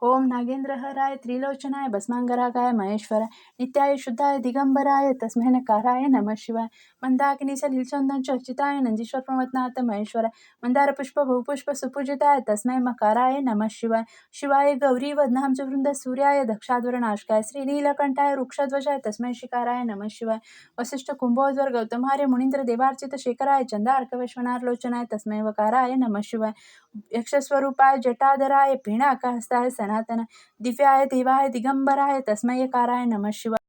Speaker 1: ओम नागेंद्रहराय त्रिलोचनाय भस्मांगरागाय महेश्वराय नित्याय शुद्धाय दिगंबराय तस्मै नकाराय नमः शिवाय मंदाकिनी सलिल चंदन चर्चिताय नंदीश्वर प्रमथनाथ महेश्वराय मंदार पुष्प बहुपुष्प सुपूजिताय तस्मै मकाराय नमः शिवाय शिवाय गौरी वदनाम च वृंद सूर्याय दक्षाध्वर नाशकाय श्री नीलकंठाय वृक्षध्वजाय तस्मै शिकाराय नमः शिवाय वसिष्ठ कुंभोध्वर गौतमार्य मुनींद्र देवार्चित शेखराय चंदार्क वैश्वनालोचनाय तस्मै वकाराय नमः शिवाय यक्षस्वरूपाय जटाधराय पिनाकहस्ताय सनातन दिव्याय देवाय दिगंबराय तस्मै काराय नमः शिवाय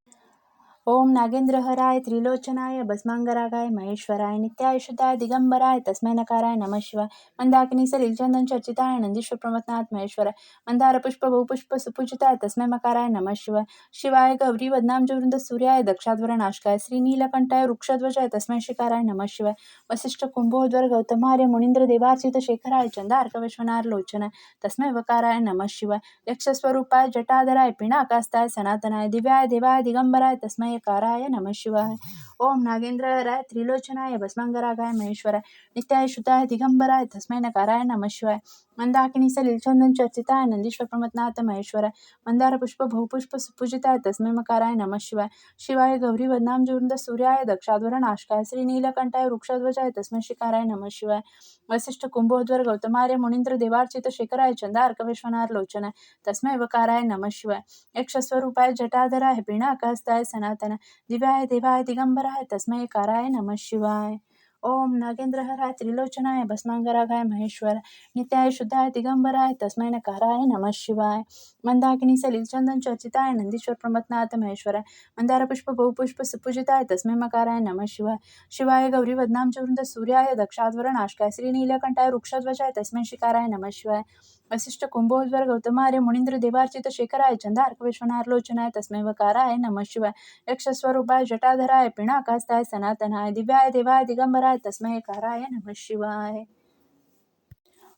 Speaker 1: ओम नागेंद्रहराय त्रिलोचनाय भस्मांगरागाय महेश्वराय नित्याय शुद्धाय दिगंबराय तस्मै नकाराय नमः शिवाय मंदाकिनी सलिल चंदन चर्चिताय नंदीश्वर प्रमथनाथ महेश्वराय मंदार पुष्प बहुपुष्प सुपूजिताय तस्मै मकाराय नमः शिवाय शिवाय गौरी वदनाम च वृंद सूर्याय दक्षाध्वर नाशकाय श्री नीलकंठाय वृक्षध्वजाय तस्मै शिकाराय नमः शिवाय वसिष्ठ कुंभोध्वर गौतमार्य मुनींद्र देवार्चित शेखराय चंदार्क विश्वनालोचनाय तस्मै वकाराय नमः शिवाय यक्षस्वरूपाय जटाधराय पिनाकहस्ताय सनातनाय दिव्याय देवाय दिगंबराय तस्मै काराय नमः शिवाय ओम नागेंद्रहराय त्रिलोचनाय भस्मांगरागाय महेश्वराय नित्याय शुद्धाय दिगंबराय तस्मै नकाराय नमः शिवाय मंदाकिनी सलिल चंदन चर्चिताय नंदीश्वर प्रमथनाथ महेश्वराय मंदार पुष्प बहुपुष्प सुपूजिताय तस्मै मकाराय नमः शिवाय शिवाय गौरी वदनाम च वृंद सूर्याय दक्षाध्वर नाशकाय श्री नीलकंठाय वृक्षध्वजाय तस्मै शिकाराय नमः शिवाय वसिष्ठ कुंभोध्वर गौतमार्य मुनींद्र देवार्चित शेखराय चंदार्क विश्वनालोचनाय तस्मै वकाराय नमः शिवाय यक्षस्वरूपाय जटाधराय पिनाकहस्ताय सनातन दिव्याय देवाय दिगंबराय तस्मै काराय नमः शिवाय ओम नागेंद्रहराय त्रिलोचनाय भस्मांगरागाय महेश्वर नित्याय शुद्धाय दिगंबराय तस्मै नकाराय नमः शिवाय मंदाकिनी सलिल चंदन चर्चिताय नंदीश्वर प्रमथनाथ महेश्वराय मंदार पुष्प बहुपुष्प सुपूजिताय तस्मै मकाराय नमः शिवाय शिवाय गौरी वदनाम च वृंद सूर्याय दक्षाध्वर नाशकाय श्री नीलकंठाय वृक्षध्वजाय तस्मै शिकाराय नमः शिवाय वसिष्ठ कुंभोध्वर गौतमार्य मुनींद्र देवार्चित शेखराय चंदार्क विश्वनालोचनाय तस्मै वकाराय नमः शिवाय यक्षस्वरूपाय जटाधराय पिनाकहस्ताय सनातनाय दिव्याय देवाय दिगंबराय तस्मै काराय नमः शिवाय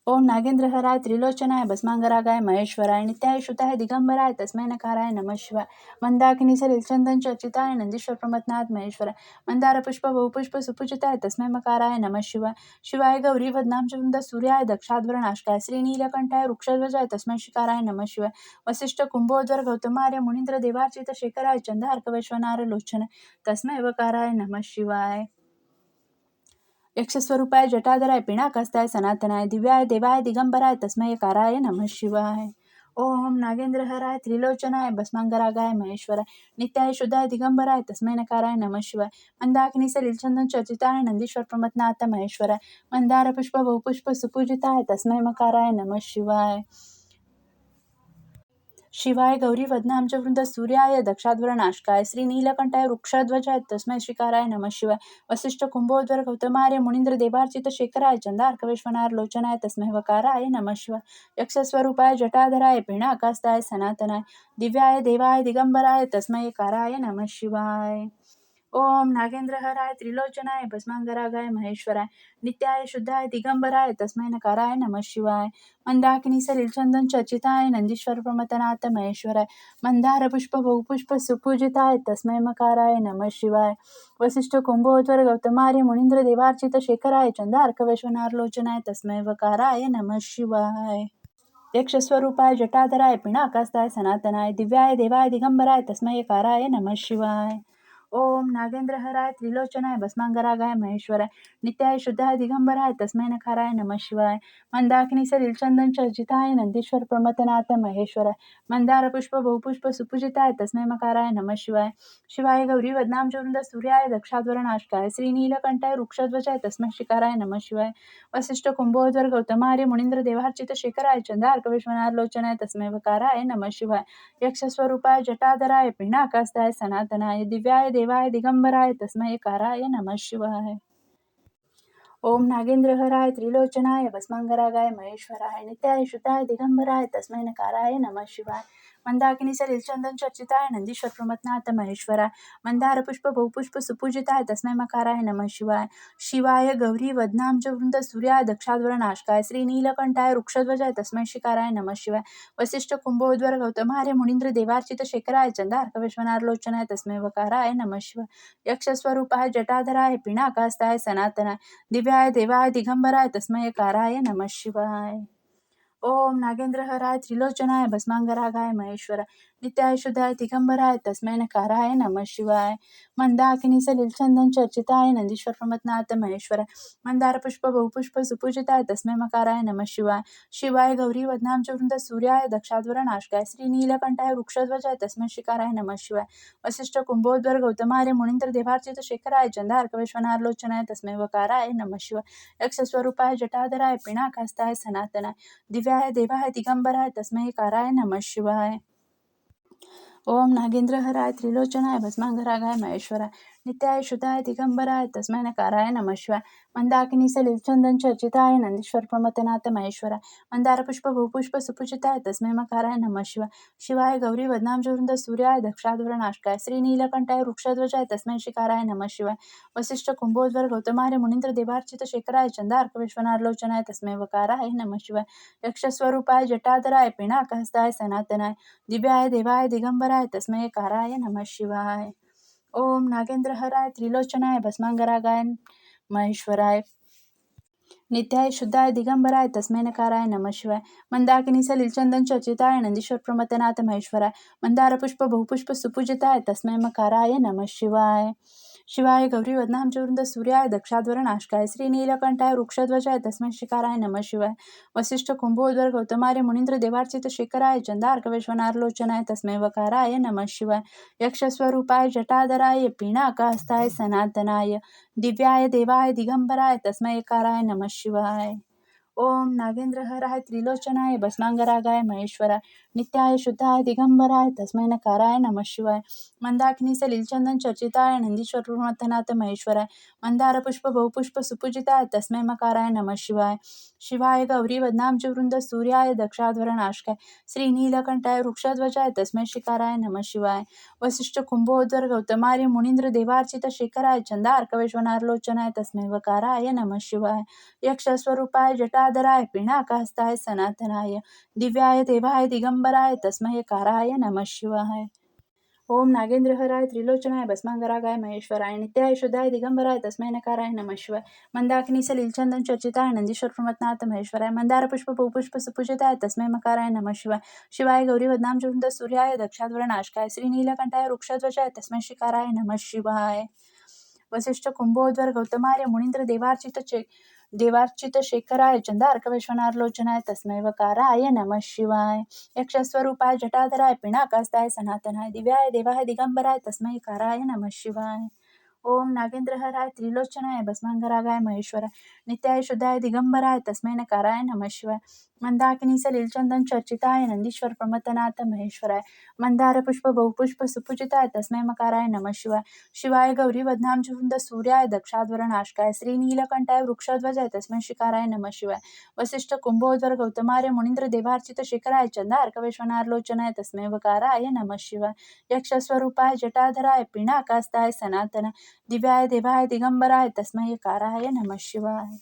Speaker 1: ओम नागेंद्रहराय त्रिलोचनाय भस्मांगरागाय महेश्वराय नित्याय शुद्धाय दिगंबराय तस्मै नकाराय नमः शिवाय मंदाकिनी सलिल चंदन चर्चिताय नंदीश्वर प्रमथनाथ महेश्वराय मंदार पुष्प बहुपुष्प सुपूजिताय तस्मै मकाराय नमः शिवाय शिवाय गौरी वदनाम च वृंद सूर्याय दक्षाध्वर नाशकाय श्री नीलकंठाय वृक्षध्वजाय तस्मै शिकाराय नमः शिवाय वसिष्ठ कुंभोध्वर गौतमार्य मुनींद्र देवार्चित शेखराय चंदार्क वैश्वनालोचनाय तस्मै वकाराय नमः शिवाय यक्षस्वरूपाय जटाधराय पिनाकहस्ताय सनातनाय दिव्याय देवाय दिगंबराय तस्मै काराय नमः शिवाय ओम नागेंद्रहराय त्रिलोचनाय भस्मांगरागाय महेश्वराय नित्याय शुद्धाय दिगंबराय तस्मै नकाराय नमः शिवाय मंदाकिनी सलिल चंदन चर्चिताय नंदीश्वर प्रमथनाथ महेश्वराय मंदार पुष्प बहुपुष्प सुपूजिताय तस्मै मकाराय नमः शिवाय शिवाय गौरी वदनाम च वृंद सूर्याय दक्षाध्वर नाशकाय श्री नीलकंठाय वृक्षध्वजाय तस्मै श्रीकाराय नमः शिवाय वसिष्ठ कुंभोध्वर गौतमार्य मुनींद्र देवार्चित शेखराय चंदार्क विश्वनालोचनाय तस्मै वकाराय नमः शिवाय यक्षस्वरूपाय जटाधराय पिनाकहस्ताय सनातनाय दिव्याय देवाय दिगंबराय तस्मै काराय नमः शिवाय ओम नागेंद्रहराय त्रिलोचनाय भस्मांगरागाय महेश्वराय नित्याय शुद्धाय दिगंबराय तस्मै नकाराय नमः शिवाय मंदाकिनी सलिल चंदन चर्चिताय नंदीश्वर प्रमथनाथ महेश्वराय मंदार पुष्प बहुपुष्प सुपूजिताय तस्मै मकाराय नमः शिवाय वसिष्ठ कुंभोध्वर गौतमार्य मुनींद्र देवार्चित शेखराय चंदार्क वैश्वनालोचनाय तस्मै वकाराय नमः शिवाय यक्षस्वरूपाय जटाधराय पिनाकहस्ताय सनातनाय दिव्याय देवाय दिगंबराय तस्मै काराय नमः शिवाय ओम नागेंद्रहराय त्रिलोचनाय भस्मांगरागाय महेश्वराय नित्याय शुद्धाय दिगंबराय तस्मै नकाराय नमः शिवाय मंदाकिनी सलिल चंदन चर्चिताय नंदीश्वर प्रमथनाथ महेश्वराय मंदार पुष्प बहुपुष्प सुपूजिताय तस्मै मकाराय नमः शिवाय शिवाय गौरी वदनाम वृंद सूर्याय दक्षाध्वरनाशकाय श्रीनीलकंठाय वृक्षध्वजाय तस्मै शिकाराय नमः शिवाय वसिष्ठ कुंभोद्वर गौतमार्य मुनींद्र देवार्चित शेखराय चंदार्क विश्वनाथ लोचनाय तस्मै वकाराय नमः शिवाय यक्षस्वरूपाय जटाधराय पिनाकास्ताय सनातनाय दिव्याय देवाय दिगंबराय तस्मै काराय नमः शिवाय ओम नागेंद्रहराय त्रिलोचनाय भस्मांगरागाय महेश्वराय नित्याय शुद्धाय दिगंबराय तस्मै नकाराय नमः शिवाय मंदाकिनी सलिल चंदन चर्चिताय नंदीश्वर प्रमथनाथ महेश्वराय मंदार पुष्प बहुपुष्प सुपूजिताय तस्मै मकाराय नमः शिवाय शिवाय गौरी वदनाम वृंद सूर्याय दक्षाध्वर नाशकाय श्री नीलकंठाय वृक्षध्वजाय तस्मै शिकाराय नमः शिवाय वसिष्ठ कुंभोद्वर गौतमार्य मुनींद्र देवार्चित शेखराय चंदार्क विश्वनाथ लोचनाय तस्मै वकाराय नमः शिवाय यक्षस्वरूपाय जटाधराय पिनाकास्ताय सनातनाय दिव्याय देवाय दिगंबराय तस्मै काराय नमः शिवाय ओम नागेंद्रहराय त्रिलोचनाय भस्मांगरागाय महेश्वराय नित्याय शुद्धाय दिगंबराय तस्मै नकाराय नमः शिवाय मंदाकिनी सलिल चंदन चर्चिताय नंदीश्वर प्रमथनाथ महेश्वराय मंदार पुष्प बहुपुष्प सुपूजिताय तस्मै मकाराय नमः शिवाय शिवाय गौरी वदनाम वृंद सूर्याय दक्षाध्वर नाशकाय श्री नीलकंठाय वृक्षध्वजाय तस्मै शिकाराय नमः शिवाय वसिष्ठ कुंभोद्वर गौतमार्य मुनींद्र देवार्चित शेखराय चंदार्क विश्वनाथ लोचनाय तस्मै वकाराय नमः शिवाय यक्षस्वरूपाय जटाधराय पिनाकास्ताय सनातनाय दिव्याय देवाय दिगंबराय तस्मै काराय नमः शिवाय ओम नागेंद्रहराय त्रिलोचनाय भस्मांगरागाय महेश्वराय नित्याय शुद्धाय दिगंबराय तस्मै नकाराय नमः शिवाय मंदाकिनी सलिल चंदन चर्चिताय नंदीश्वर प्रमथनाथ महेश्वराय मंदार पुष्प बहुपुष्प सुपूजिताय तस्मै मकाराय नमः शिवाय शिवाय गौरी वदनाम वृंद सूर्याय दक्षाध्वर नाशकाय श्री नीलकंठाय वृक्षध्वजाय तस्मै शिकाराय नमः शिवाय वसिष्ठ कुंभोद्वर गौतमार्य मुनींद्र देवार्चित शेखराय चंदार्क विश्वनाथ लोचनाय तस्मै वकाराय नमः शिवाय यक्षस्वरूपाय जटाधराय पिनाकहस्ताय सनातनाय दिव्याय देवाय दिगंबराय तस्मै काराय नमः शिवाय ओम नागेंद्रहराय त्रिलोचनाय भस्मांगरागाय महेश्वराय नित्याय शुद्धाय दिगंबराय तस्मै नकाराय नमः शिवाय मंदाकिनी सलिल चंदन चर्चिताय नंदीश्वर प्रमथनाथ महेश्वराय मंदार पुष्प बहुपुष्प सुपूजिताय तस्मै मकाराय नमः शिवाय शिवाय गौरी वदनाम वृंद सूर्याय दक्षाध्वर नाशकाय श्री नीलकंठाय वृक्षध्वजाय तस्मै शिकाराय नमः शिवाय वसिष्ठ कुंभोद्वर गौतमार्य मुनींद्र देवार्चित शेखराय चंदार्क विश्वनाथ लोचनाय तस्मै वकाराय नमः शिवाय यक्षस्वरूपाय जटाधराय पिनाकहस्ताय सनातनाय दिव्याय देवाय दिगंबराय तस्मै काराय नमः शिवाय ओम नागेंद्रहराय त्रिलोचनाय भस्मांगरागाय महेश्वराय नित्याय शुद्धाय दिगंबराय तस्मै नकाराय नमः शिवाय मंदाकिनी सलिल चंदन चर्चिताय नंदीश्वर प्रमथनाथ महेश्वराय मंदार पुष्प बहुपुष्प सुपूजिताय तस्मै मकाराय नमः शिवाय शिवाय गौरी वदनाम वृंद सूर्याय दक्षाध्वर नाशकाय श्री नीलकंठाय वृक्षध्वजाय तस्मै शिकाराय नमः शिवाय वसिष्ठ कुंभोद्वर गौतमार्य मुनींद्र देवार्चित शेखराय चंदार्क विश्वनाथ लोचनाय तस्मै वकाराय नमः शिवाय यक्षस्वरूपाय जटाधराय पिनाकहस्ताय सनातनाय दिव्याय देवाय दिगंबराय तस्मै काराय नमः शिवाय ओम नागेंद्रहराय त्रिलोचनाय भस्मांगरागाय महेश्वराय नित्याय शुद्धाय दिगंबराय तस्मै नकाराय नमः शिवाय मंदाकिनी सलिल चंदन चर्चिताय नंदीश्वर प्रमथनाथ महेश्वराय मंदार पुष्प बहुपुष्प सुपूजिताय तस्मै मकाराय नमः शिवाय शिवाय गौरी वदनाम वृंद सूर्याय दक्षाध्वर नाशकाय श्री नीलकंठाय वृक्षध्वजाय तस्मै शिकाराय नमः शिवाय वसिष्ठ कुंभोद्वर गौतमार्य मुनींद्र देवार्चित शेखराय चंदार्क विश्वनाथ लोचनाय तस्मै वकाराय नमः शिवाय यक्षस्वरूपाय जटाधराय पिनाकहस्ताय सनातनाय दिव्याय देवाय दिगंबराय तस्मै काराय नमः शिवाय ओम नागेंद्रहराय त्रिलोचनाय भस्मांगरागाय महेश्वराय नित्याय शुद्धाय दिगंबराय तस्मै नकाराय नमः शिवाय मंदाकिनी सलिल चंदन चर्चिताय नंदीश्वर प्रमथनाथ महेश्वराय मंदार पुष्प बहुपुष्प सुपूजिताय तस्मै मकाराय नमः शिवाय शिवाय गौरी वदनाम वृंद सूर्याय दक्षाध्वर नाशकाय श्री नीलकंठाय वृक्षध्वजाय तस्मै शिकाराय नमः शिवाय वसिष्ठ कुंभोद्वर गौतमार्य मुनींद्र देवार्चित शेखराय चंदार्क विश्वनाथ लोचनाय तस्मै वकाराय नमः शिवाय यक्षस्वरूपाय जटाधराय पिनाकहस्ताय सनातनाय दिव्याय देवाय दिगंबराय तस्मै काराय नमः शिवाय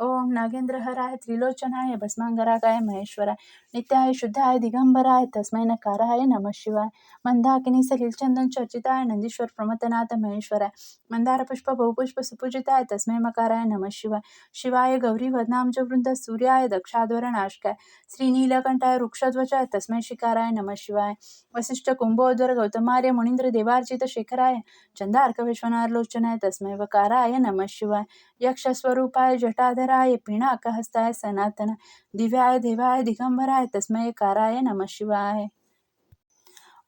Speaker 1: ओम नागेंद्रहराय त्रिलोचनाय भस्मांगरागाय महेश्वराय नित्याय शुद्धाय दिगंबराय तस्मै नकाराय नमः शिवाय मंदाकिनी सलिल चंदन चर्चिताय नंदीश्वर प्रमथनाथ महेश्वराय मंदार पुष्प बहुपुष्प सुपूजिताय तस्मै मकाराय नमः शिवाय शिवाय गौरी वदनामज वृंद सूर्याय दक्षाध्वर नाशकाय श्रीनीलकंठाय वृक्षध्वजाय तस्मै शिकाराय नमः शिवाय वसिष्ठ कुंभोदर गौतमार्य मुनींद्र देवार्चित शेखराय चंदार्क विश्वनारलोचनाय तस्मै वकाराय नमः शिवाय यक्षस्वरूपाय जटाधराय पिनाकहस्ताय सनातन दिव्याय देवाय दिगंबराय तस्मै काराय नमः शिवाय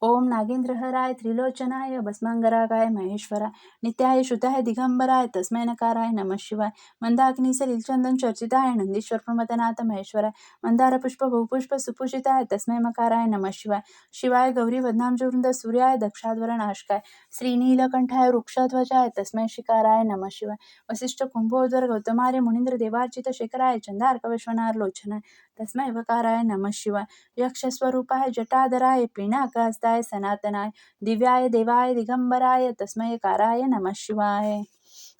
Speaker 1: ओम नागेंद्रहराय त्रिलोचनाय भस्मांगरागाय महेश्वराय नित्याय शुद्धाय दिगंबराय तस्मै नकाराय नमः शिवाय मंदाकिनी सलिल चंदन चर्चिताय नंदीश्वर प्रमथनाथ महेश्वराय मंदार पुष्प बहुपुष्प सुपूजिताय तस्मै मकाराय नमः शिवाय शिवाय गौरी वदनामजवृंद सूर्याय दक्षाध्वर नाशकाय श्रीनीलकंठाय वृक्षध्वजाय तस्मै शिकाराय नमः शिवाय वसिष्ठ कुंभोदर गौतमार्य मुनींद्र देवार्चित शेखराय चंदार्क विश्वनार लोचनाय तस्मै वकाराय नमः शिवाय यक्षस्वरूपाय जटाधराय पिनाकहस्ताय सनातनाय दिव्याय देवाय दिगंबराय तस्मै काराय नमः शिवाय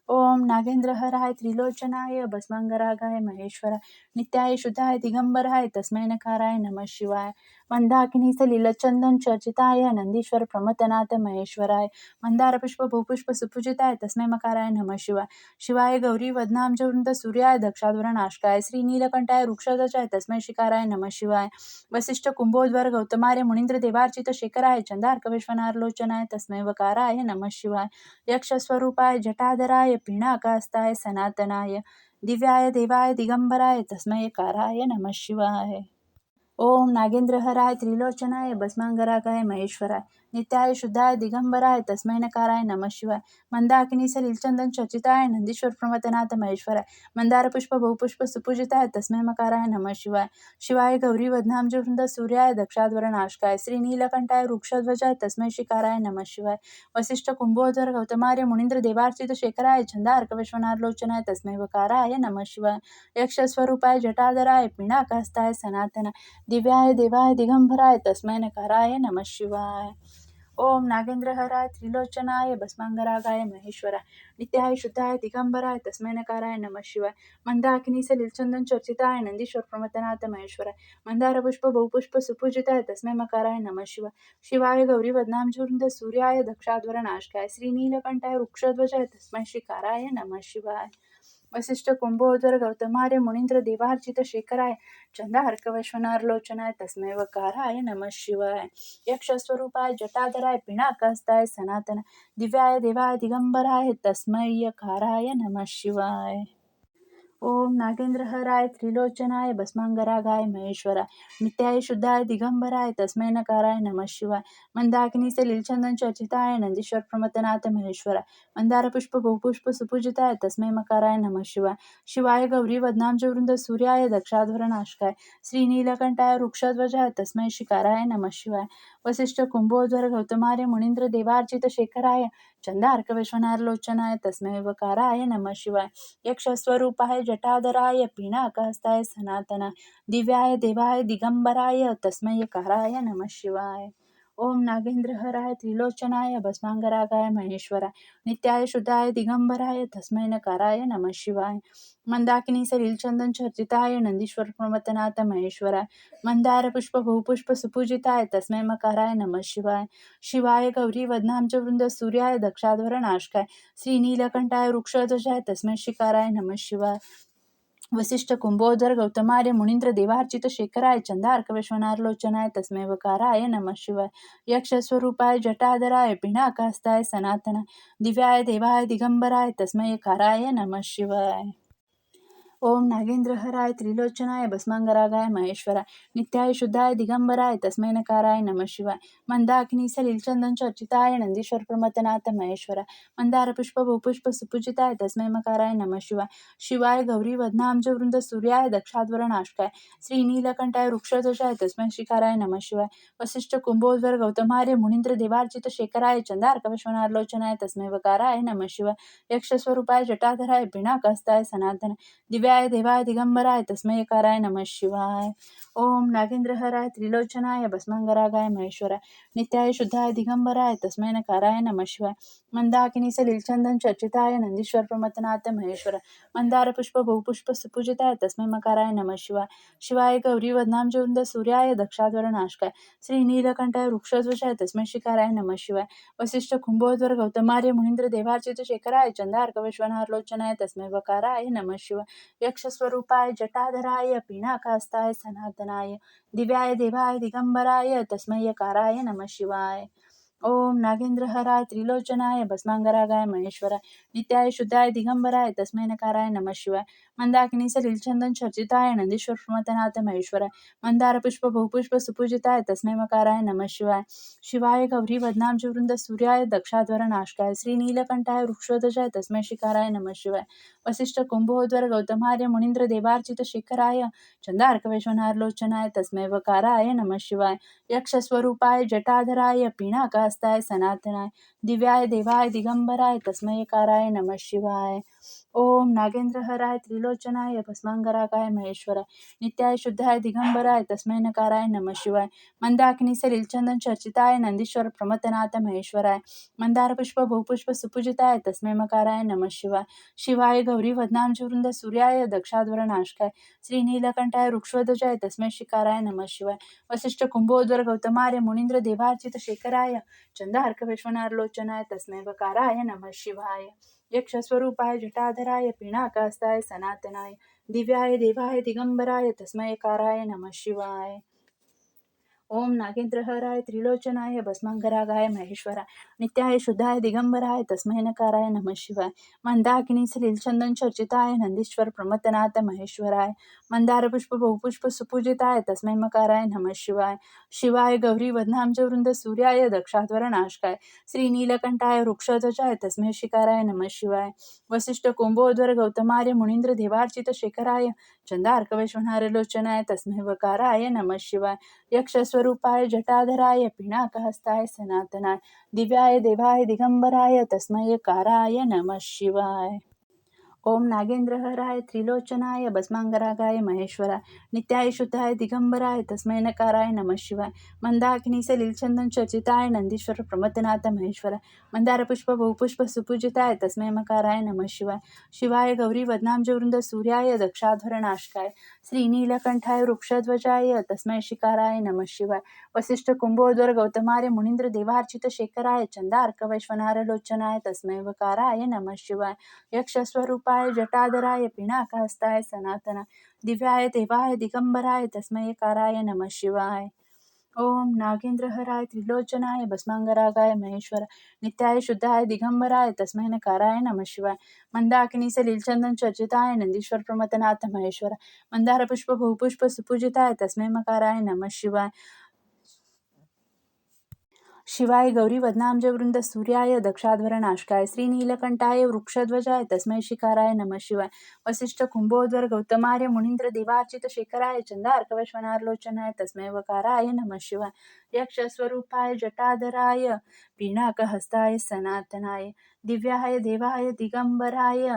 Speaker 1: ओम नागेंद्रहराय त्रिलोचनाय भस्मांगरागाय महेश्वराय नित्याय शुद्धाय दिगंबराय तस्मै नकाराय नमः शिवाय मंदाकिनी सलिलचंदन चर्चिताय नंदीश्वर प्रमथनाथ महेश्वराय मंदार पुष्प बहुपुष्प सुपूजिताय तस्मै मकाराय नमः शिवाय शिवाय गौरी वदनामजवृंद सूर्याय दक्षाध्वर नाशकाय श्रीनीलकंठाय वृक्षध्वजाय तस्मै शिकाराय नमः शिवाय वसिष्ठ कुंभोद्वर गौतमार्य मुनींद्र देवार्चित शेखराय चंदार्क विश्वनारलोचनाय तस्मै वकाराय नमः शिवाय यक्षस्वरूपाय जटाधराय पिनाकहस्ताय सनातनाय दिव्याय देवाय दिगंबराय तस्मै काराय नमः शिवाय ओम नागेंद्रहराय त्रिलोचनाय भस्मांगरागाय महेश्वराय नित्याय शुद्धाय दिगंबराय तस्मै नकाराय नमः शिवाय मंदाकिनी सलिल चंदन चर्चिताय नंदीश्वर प्रमथनाथ महेश्वराय मंदार पुष्प बहुपुष्प सुपूजिताय तस्मै मकाराय नमः शिवाय शिवाय गौरी वदनामज वृंद सूर्याय दक्षाध्वर नाशकाय श्रीनीलकंठाय वृक्षध्वजाय तस्मै शिकाराय नमः शिवाय वसिष्ठ कुंभोदर गौतमार्य मुनींद्र देवार्चित शेखराय चंदार्क विश्वनारलोचनाय तस्मै वकाराय नमः शिवाय यक्षस्वरूपाय जटाधराय पिनाकहस्ताय सनातन दिव्याय देवाय दिगंबराय तस्मै नकाराय नमः शिवाय ओम नागेंद्रहराय त्रिलोचनाय भस्मांगरागाय महेश्वराय नित्याय शुद्धाय दिगंबराय तस्मै नकाराय नमः शिवाय मंदाकिनी सलिल चंदन चर्चिताय नंदीश्वर प्रमथनाथ महेश्वराय मंदार पुष्प बहुपुष्प सुपूजिताय तस्मै मकाराय नमः शिवाय शिवाय गौरी वदनामजवृंद सूर्याय दक्षाध्वर नाशकाय श्रीनीलकंठाय वृक्षध्वजाय तस्मै शिकाराय नमः शिवाय वसिष्ठ कुंभोदर गौतमार्य मुनींद्र देवार्चित शेखराय चंदार्क विश्वनारलोचनाय तस्मै वकाराय नमः शिवाय यक्षस्वरूपाय जटाधराय पिनाकहस्ताय सनातन दिव्याय देवाय दिगंबराय तस्मै यकाराय नमः शिवाय ओम नागेंद्रहराय त्रिलोचनाय भस्मांगरागाय महेश्वराय नित्याय शुद्धाय दिगंबराय तस्मै नकाराय नमः शिवाय मंदाकिनी सलिल चंदन चर्चिताय नंदीश्वर प्रमथनाथ महेश्वराय मंदार पुष्प बहुपुष्प सुपूजिताय तस्मै मकाराय नमः शिवाय शिवाय गौरी वदनामज वृंद सूर्याय दक्षाध्वर नाशकाय श्रीनीलकंठाय वृक्षध्वजाय तस्मै शिकाराय नमः शिवाय वसिष्ठ कुंभोदर गौतमार्य मुनींद्र देवार्चित शेखराय चंदार्क विश्वनारलोचनाय तस्मै वकाराय नमः शिवाय यक्षस्वरूपाय जटाधराय पिनाकहस्ताय सनातन दिव्याय देवाय दिगंबराय तस्मै काराय नमः शिवाय ओम नागेंद्रहराय त्रिलोचनाय भस्मांगरागाय महेश्वराय नित्याय शुद्धाय दिगंबराय तस्मै नकाराय नमः शिवाय मंदाकिनी सलिल चंदन चर्चिताय नंदीश्वर प्रमथनाथ महेश्वराय मंदार पुष्प बहुपुष्प सुपूजिताय तस्मै मकाराय नमः शिवाय शिवाय गौरी वदनामज वृंद सूर्याय दक्षाध्वर नाशकाय श्रीनीलकंठाय वृक्षध्वजाय तस्मै शिकाराय नमः शिवाय वसिष्ठ कुंभोदर गौतमार्य मुनींद्र देवार्चित शेखराय चंदार्क विश्वनारलोचनाय तस्मै वकाराय नमः शिवाय यक्षस्वरूपाय जटाधराय पिनाकहस्ताय सनातन दिव्याय देवाय दिगंबराय तस्मै काराय नमः शिवाय ओम नागेंद्रहराय त्रिलोचनाय भस्मांगरागाय महेश्वराय नित्याय शुद्धाय दिगंबराय तस्मै नकाराय नमः शिवाय मंदाकिनी सलिल चंदन चर्चिताय नंदीश्वर प्रमथनाथ महेश्वराय मंदार पुष्प बहुपुष्प सुपूजिताय तस्मै मकाराय नमः शिवाय शिवाय गौरी वदनामज वृंद सूर्याय दक्षाध्वर नाशकाय श्रीनीलकंठाय वृक्षध्वजाय तस्मै शिकाराय नमः शिवाय वसिष्ठ कुंभोद्वर गौतमार्य मुनींद्र देवार्चित शेखराय चंदार्क विश्वनारलोचनाय तस्मै वकाराय नमः शिवाय यक्षस्वरूपाय जटाधराय पिनाकहस्ताय सनातन दिव्याय दिव्याय देवाय दिगंबराय तस्मै यकाराय नमः शिवाय. ओम नागेंद्रहराय त्रिलोचनाय भस्मांगरागाय महेश्वराय नित्याय शुद्धाय दिगंबराय तस्मै नकाराय नमः शिवाय. मंदाकिनी सलिल चंदन चर्चिताय नंदीश्वर प्रमथनाथ महेश्वराय मंदार पुष्प बहुपुष्प सुपूजिताय तस्मै मकाराय नमः शिवाय. शिवाय गौरी वदनाम वृंद सूर्याय दक्षाध्वर नाशकाय श्री नीलकंठाय वृक्षध्वजाय तस्मै शिकाराय नमः शिवाय. वसिष्ठ कुंभोद्वर गौतमार्य मुनींद्र देवार्चित शेखराय चंदार्क विश्वनाथलोचनाय तस्मै वकाराय नमः शिवाय. यक्षस्वरूपाय जटाधराय पिनाकास्ताय सनातनाय दिव्याय देवाय दिगंबराय तस्मै यकाराय नमः शिवाय. ओम नागेंद्रहराय त्रिलोचनाय भस्मांगरागाय महेश्वराय नित्याय शुद्धाय दिगंबराय तस्मै नकाराय नमः शिवाय. मंदाकिनी सलिल चंदन चर्चिताय नंदीश्वर प्रमथनाथ महेश्वराय मंदार पुष्प बहुपुष्प सुपूजिताय तस्मै मकाराय नमः शिवाय. शिवाय गौरी वदनाम वृंद सूर्याय दक्षाध्वर नाशकाय श्री नीलकंठाय वृक्षोदजाय तस्मै शिकाराय नमः शिवाय. वसिष्ठ कुंभोद्वर गौतमार्य मुनींद्र देवार्चित शेखराय चंदार्क विश्वनाथलोचनाय तस्मै वकाराय नमः शिवाय. यक्षस्वरूपाय जटाधराय पिनाकास्ताय सनातनाय दिव्याय देवाय दिगंबराय तस्मै यकाराय नमः शिवाय. ओम नागेंद्रहराय त्रिलोचनाय भस्मांगरागाय महेश्वराय नित्याय शुद्धाय दिगंबराय तस्मै नकाराय नमः शिवाय. मंदाकिनी सलिल चंदन चर्चिताय नंदीश्वर प्रमथनाथ महेश्वराय मंदार पुष्प बहुपुष्प सुपूजिताय तस्मै मकाराय नमः शिवाय. शिवाय गौरी वदनाम वृंद सूर्याय दक्षाध्वर नाशकाय श्री नीलकंठाय वृक्षोदजाय तस्मै शिकाराय नमः शिवाय. वसिष्ठ कुंभोद्वर गौतमार्य मुनींद्र देवार्चित शेखराय चंदार्क विश्वनाथलोचनाय तस्मै वकाराय नमः शिवाय. यक्षस्वरूपाय जटाधराय पिनाकास्ताय सनातनाय दिव्याय देवाय दिगंबराय तस्मै यकाराय नमः शिवाय. ओम नागेंद्रहराय त्रिलोचनाय भस्मांगरागाय महेश्वराय नित्याय शुद्धाय दिगंबराय तस्मै नकाराय नमः शिवाय. मंदाकिनी सलिल चंदन चर्चिताय नंदीश्वर प्रमथनाथ महेश्वराय मंदार पुष्प बहुपुष्प सुपूजिताय तस्मै मकाराय नमः शिवाय. शिवाय गौरी वदनाम वृंद सूर्याय दक्षाध्वर नाशकाय श्री नीलकंठाय वृक्षध्वजाय तस्मै शिकाराय नमः शिवाय. वसिष्ठ कुंभोद्वर गौतमार्य मुनींद्र देवार्चित शेखराय चंदार्क विश्वनाथलोचनाय तस्मै वकाराय नमः शिवाय. यक्षस्वरूपाय जटाधराय पिनाकहस्ताय सनातनाय दिव्याय देवाय दिगंबराय तस्मै यकाराय नमः शिवाय. ओम नागेंद्रहराय त्रिलोचनाय भस्मांगरागाय महेश्वराय नित्याय शुद्धाय दिगंबराय तस्मै नकाराय नमः शिवाय. मंदाकिनी सलिल चंदन चर्चिताय नंदीश्वर प्रमथनाथ महेश्वराय मंदार पुष्प बहुपुष्प सुपूजिताय तस्मै मकाराय नमः शिवाय. शिवाय गौरी वदनाम वृंद सूर्याय दक्षाध्वर नाशकाय श्री नीलकंठाय वृक्षध्वजाय तस्मै शिकाराय नमः शिवाय. वसिष्ठ कुंभोद्वर गौतमार्य मुनींद्र देवार्चित शेखराय चंदार्क वैश्वनाथलोचनाय तस्मै वकाराय नमः शिवाय. यक्षस्वरूपाय जटाधराय पिनाकहस्ताय सनातनाय दिव्याय देवाय दिगंबराय तस्मै यकाराय नमः शिवाय. ओम नागेंद्रहराय त्रिलोचनाय भस्मांगरागाय महेश्वराय नित्याय शुद्धाय दिगंबराय तस्मै नकाराय नमः शिवाय. मंदाकिनी सलिल चंदन चर्चिताय नंदीश्वर प्रमथनाथ महेश्वराय मंदार पुष्प बहुपुष्प सुपूजिताय तस्मै मकाराय नमः शिवाय. शिवाय गौरी वदनाम वृंद सूर्याय दक्षाध्वर नाशकाय श्री नीलकंठाय वृक्षध्वजाय तस्मै शिकाराय नमः शिवाय. वसिष्ठ कुंभोद्वर गौतमार्य मुनींद्र देवार्चित शेखराय चंदार्क विश्वनाथलोचनाय तस्मै वकाराय नमः शिवाय. यक्षस्वरूपाय जटाधराय पिनाकहस्ताय सनातनाय दिव्याय देवाय दिगंबराय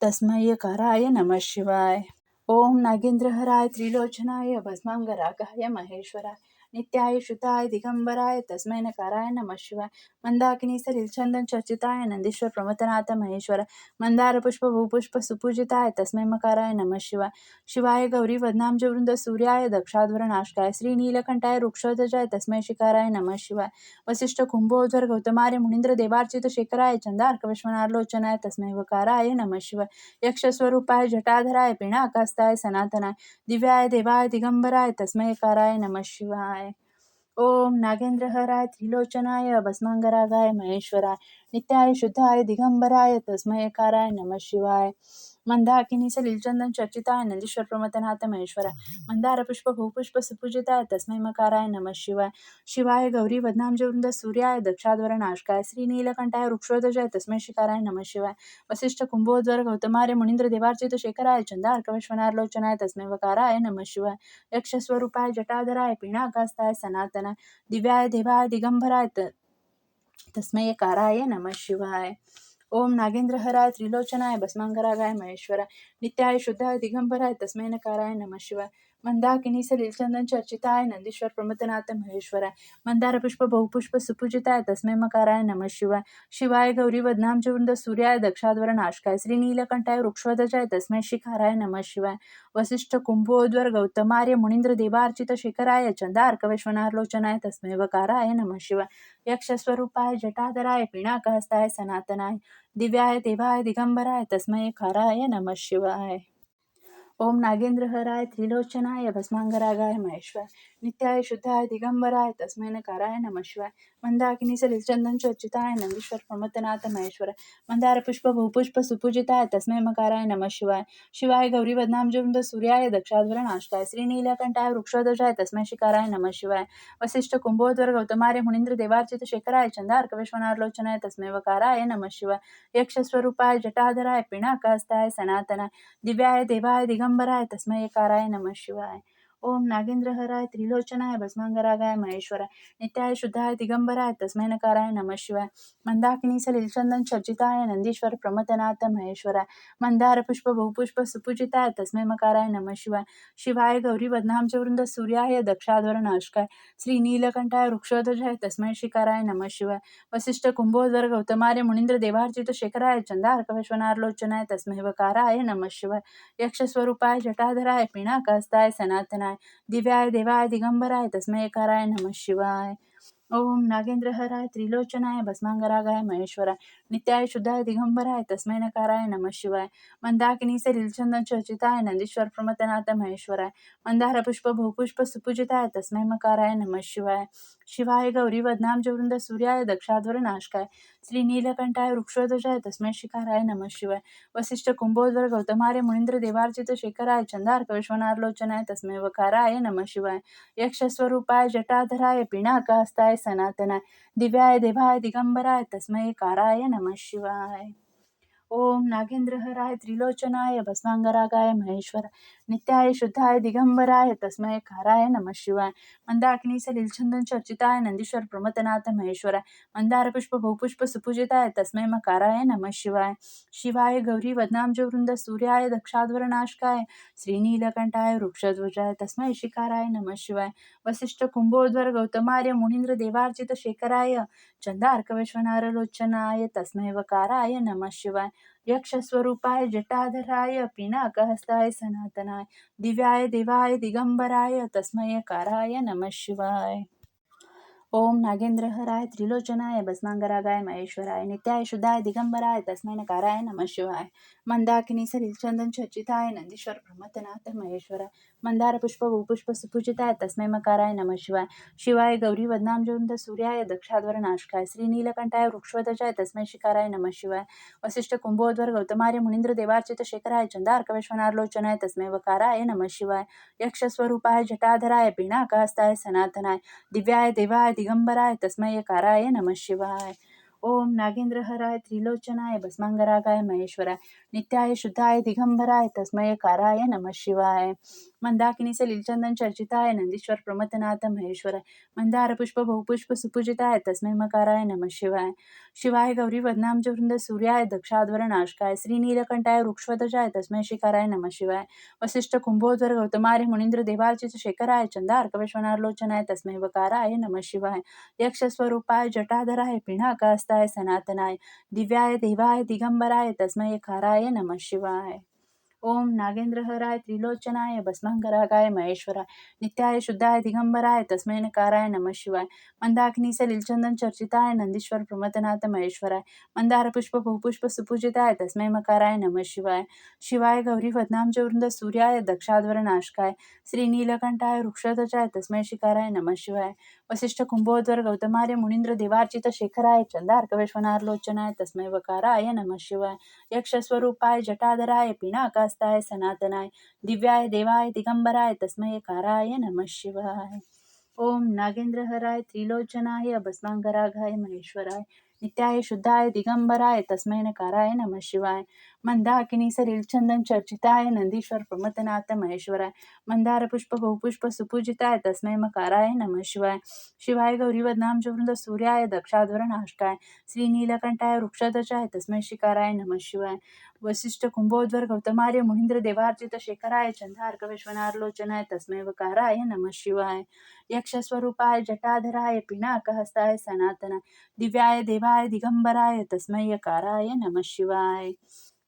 Speaker 1: तस्मै यकाराय नमः शिवाय. ओम नागेंद्रहराय त्रिलोचनाय भस्मांगरागाय महेश्वराय नित्याय शुद्धाय दिगंबराय तस्मै नकाराय नमः शिवाय. मंदाकिनी सलिल चंदन चर्चिताय नंदीश्वर प्रमथनाथ महेश्वराय मंदार पुष्प बहुपुष्प सुपूजिताय तस्मै मकाराय नमः शिवाय. शिवाय गौरी वदनाम वृंद सूर्याय दक्षाध्वर नाशकाय श्री नीलकंठाय वृक्षोदजाय तस्मै शिकाराय नमः शिवाय. वसिष्ठ कुंभोद्वर गौतमार्य मुनींद्र देवार्चित शेखराय चंदार्क विश्वनाथलोचनाय तस्मै वकाराय नमः शिवाय. यक्षस्वरूपाय जटाधराय पिनाकहस्ताय सनातनाय दिव्याय देवाय दिगंबराय तस्मै यकाराय नमः शिवाय. ओम नागेंद्रहराय त्रिलोचनाय भस्मांगरागाय महेश्वराय नित्याय शुद्धाय दिगंबराय तस्मै यकाराय नमः शिवाय. मंदाकिनी सलिल चंदन चर्चिताय नंदीश्वर प्रमथनाथ महेश्वराय मंदार पुष्प बहुपुष्प सुपूजिताय तस्मै मकाराय नमः शिवाय. शिवाय गौरी वदनाम वृंद सूर्याय दक्षाध्वर नाशकाय श्री नीलकंठाय वृक्षोदजाय तस्मै शिकाराय नमः शिवाय. वसिष्ठ कुंभोद्वर गौतमार्य मुनींद्र देवार्चित शेखराय चंदार्क विश्वनाथलोचनाय तस्मै वकाराय नमः शिवाय. यक्षस्वरूपाय जटाधराय पिनाकहस्ताय सनातनाय दिव्याय देवाय दिगंबराय तस्मै यकाराय नमः शिवाय. ओम नागेंद्रहराय त्रिलोचनाय भस्मांगरागाय महेश्वराय नित्याय शुद्धाय दिगंबराय तस्मै नकाराय नमः शिवाय मंदाकिनी सलिलचंदन चर्चिताय नंदीश्वर प्रमथनाथ महेश्वराय मंदार पुष्प बहुपुष्प सुपूजिताय तस्मै मकाराय नमः शिवाय शिवाय गौरी वदनाम वृंद सूर्याय दक्षाध्वर नाशकाय श्री नीलकंठाय वृक्षध्वजाय तस्मै शिखाराय नमः शिवाय वसिष्ठ कुंभोद्वर गौतमार्य मुनींद्र देवार्चित शिखराय चंदार्क विश्वनाथलोचनाय तस्मै वकाराय नमः शिवाय यक्षस्वरूपाय जटाधराय पिनाकहस्ताय सनातनाय दिव्याय देवाय दिगंबराय तस्मै खाराय नमः शिवाय ओम नागेंद्रहराय त्रिलोचनाय भस्मांगरागाय महेश्वर नित्याय शुद्धाय दिगंबराय तस्मै नकाराय नमः शिवाय मंदाकिनी सलिलचंदन चर्चिताय नंदीश्वर प्रमथनाथ महेश्वर मंदार पुष्प बहुपुष्प सुपूजिताय तस्मै मकाराय नमः शिवाय शिवाय गौरी वदनाम सूर्याय दक्षाध्वर नाशकाय श्री नीलकंठाय वृक्षध्वजाय तस्मै शिकाराय नमः शिवाय वसिष्ठ कुंभोद्वर गौतमार्य मुनींद्र देवार्चित शेखराय चंदार्क विश्वनाथलोचनाय तस्मै वकाराय नमः शिवाय यक्षस्वरूपाय जटाधराय पिनाकहस्ताय सनातनाय दिव्याय देवाय दिगंबराय तस्मै एकाराय नमः शिवाय ओम नागेंद्रहराय त्रिलोचनाय भस्मांगरागाय महेश्वराय नित्याय शुद्धाय दिगंबराय तस्मै नकाराय नमः शिवाय मंदाकिनी सलिलचंदन चर्चिताय नंदीश्वर प्रमथनाथ महेश्वराय मंदार पुष्प बहुपुष्प सुपूजिताय तस्मै मकाराय नमः शिवाय शिवाय गौरी वदनाम वृंद सूर्याय दक्षाध्वर नाशकाय श्री नीलकंठाय वृक्षध्वजाय तस्मै शिकाराय नमः शिवाय वसिष्ठ कुंभोदर गौतमार्य मुनींद्र देवार्चित शेखराय चंदार्क विश्वनाथलोचनाय तस्मै वकाराय नमः शिवाय यक्षस्वरूपाय जटाधराय पिनाकहस्ताय सनातनाय दिव्याय देवाय दिगंबराय तस्मै एकाराय नमः शिवाय ओम नागेंद्रहराय त्रिलोचनाय भस्मांगरागाय महेश्वराय नित्याय शुद्धाय दिगंबराय तस्मै नकाराय नमः शिवाय मंदाकिनी सलिलचंदन चर्चिताय नंदीश्वर प्रमथनाथ महेश्वराय मंदार पुष्प बहुपुष्प सुपूजिताय तस्मै मकाराय नमः शिवाय शिवाय गौरी वदनाम वृंद सूर्याय दक्षाध्वर नाशकाय श्री नीलकंठाय वृक्षध्वजाय तस्मै शिखाराय नमः शिवाय वसिष्ठ कुंभोद्वर गौतमार्य मुनींद्र देवार्चित शेखराय चंदार्क विश्वनाथलोचनाय तस्मै वकाराय नमः शिवाय यक्षस्वरूपाय जटाधराय पिनाकहस्ताय सनातनाय दिव्याय देवाय दिगंबराय तस्मै काराय नमः शिवाय ओम नागेंद्रहराय त्रिलोचनाय भस्मांगरागाय महेश्वर नित्याय शुद्धाय दिगंबराय तस्मै काराय नमः शिवाय मंदाकिनी सलिलचंदन चर्चिताय नंदीश्वर प्रमथनाथ महेश्वराय मंदार पुष्प बहुपुष्प सुपूजिताय तस्मै मकाराय नमः शिवाय शिवाय गौरी वदनाम वृंद सूर्याय दक्षाध्वर नाशकाय श्रीनीलकंठाय वृक्षध्वजाय तस्मै शिकाराय नमः शिवाय वसिष्ठ कुंभोद्वर गौतमार्य मुनींद्र देवार्चित शेखराय चंदार्क विश्वनाथलोचनाय तस्मै वकाराय नमः शिवाय यक्षस्वरूपाय जटाधराय पिनाकहस्ताय सनातनाय दिव्याय देवाय दिगंबराय तस्मै काराय नमः शिवाय ओम नागेंद्रहराय त्रिलोचनाय भस्मांगरागाय महेश्वराय नित्याय शुद्धाय दिगंबराय तस्मै नकाराय नमः शिवाय मंदाकिनी सलिलचंदन चर्चिताय नंदीश्वर प्रमथनाथ महेश्वराय मंदार पुष्प बहुपुष्प सुपूजिताय तस्मै मकाराय नमः शिवाय शिवाय गौरी वदनाम वृंद सूर्याय दक्षाध्वर नाशकाय श्री नीलकंठाय वृक्षध्वजाय तस्मै शिखाराय नमः शिवाय वसिष्ठ कुंभोद्वर गौतमार्य मुनींद्र देवार्चित शेखराय चंदार्क विश्वनाथलोचनाय तस्मै वकाराय नमः शिवाय यक्षस्वरूपाय जटाधराय पिनाकहस्ताय सनातनाय दिव्याय देवाय दिगंबराय तस्मै काराय नमः शिवाय ओम नागेंद्रहराय त्रिलोचनाय भस्मांगरागाय महेश्वराय नित्याय शुद्धाय दिगंबराय तस्मै काराय नमः शिवाय मंदाकिनी सलिलचंदन चर्चिताय नंदीश्वर प्रमथनाथ महेश्वराय मंदार पुष्प बहुपुष्प सुपूजिताय तस्मै मकाराय नमः शिवाय शिवाय गौरी वदनाम वृंद सूर्याय दक्षाध्वर नाशकाय श्री नीलकंठाय वृक्षध्वजाय तस्मै शिखाराय नमः शिवाय वसिष्ठ कुंभोद्वर गौतमार्य मुनींद्र देवार्चित शेखराय चंदार्क विश्वनाथलोचनाय तस्मै वकाराय नमः शिवाय यक्षस्वरूपाय जटाधराय पिनाकहस्ताय सनातनाय दिव्याय देवाय दिगंबराय तस्मै काराय नमः शिवाय ओम नागेंद्रहराय त्रिलोचनाय भस्मांगरागाय महेश्वराय नित्याय शुद्धाय दिगंबराय तस्मै नकाराय नमः शिवाय मंदाकिनी सलिलचंदन चर्चिताय नंदीश्वर प्रमथनाथ महेश्वराय मंदार पुष्प बहुपुष्प सुपूजिताय तस्मै मकाराय नमः शिवाय शिवाय गौरी वदनाम वृंद सूर्याय दक्षाध्वर नाशकाय श्री नीलकंठाय वृक्षध्वजाय तस्मै शिकाराय नमः शिवाय वसिष्ठ कुंभोद्वर गौतमार्य मुनींद्र देवार्चित शेखराय चंदार्क विश्वनाथलोचनाय तस्मै वकाराय नमः शिवाय यक्षस्वरूपाय जटाधराय पिनाकहस्ताय सनातनाय दिव्याय देवाय दिगंबराय तस्मै काराय नमः शिवाय ओम नागेंद्रहराय त्रिलोचनाय भस्मांगरागाय महेश्वराय नित्याय शुद्धाय दिगंबराय तस्मै नकाराय नमः शिवाय मंदाकिनी सलिल चंदन चर्चिताय नंदीश्वर प्रमथनाथ महेश्वराय मंदार पुष्प बहुपुष्प सुपूजिताय तस्मै मकाराय नमः शिवाय शिवाय गौरी वदनाम वृंद सूर्याय दक्षाध्वर नाशकाय श्रीनीलकंठाय वृक्षध्वजाय तस्मै शिकाराय नमः शिवाय वसिष्ठ कुंभोद्वर गौतमार्य मुनींद्र देवार्चित शेखराय चंद्रार्क विश्वनारलोचनाय तस्मै वकाराय नमः शिवाय यक्षस्वरूपाय जटाधराय पिनाकहस्ताय सनातनाय दिव्याय देवाय दिगंबराय तस्मै यकाराय नमः शिवाय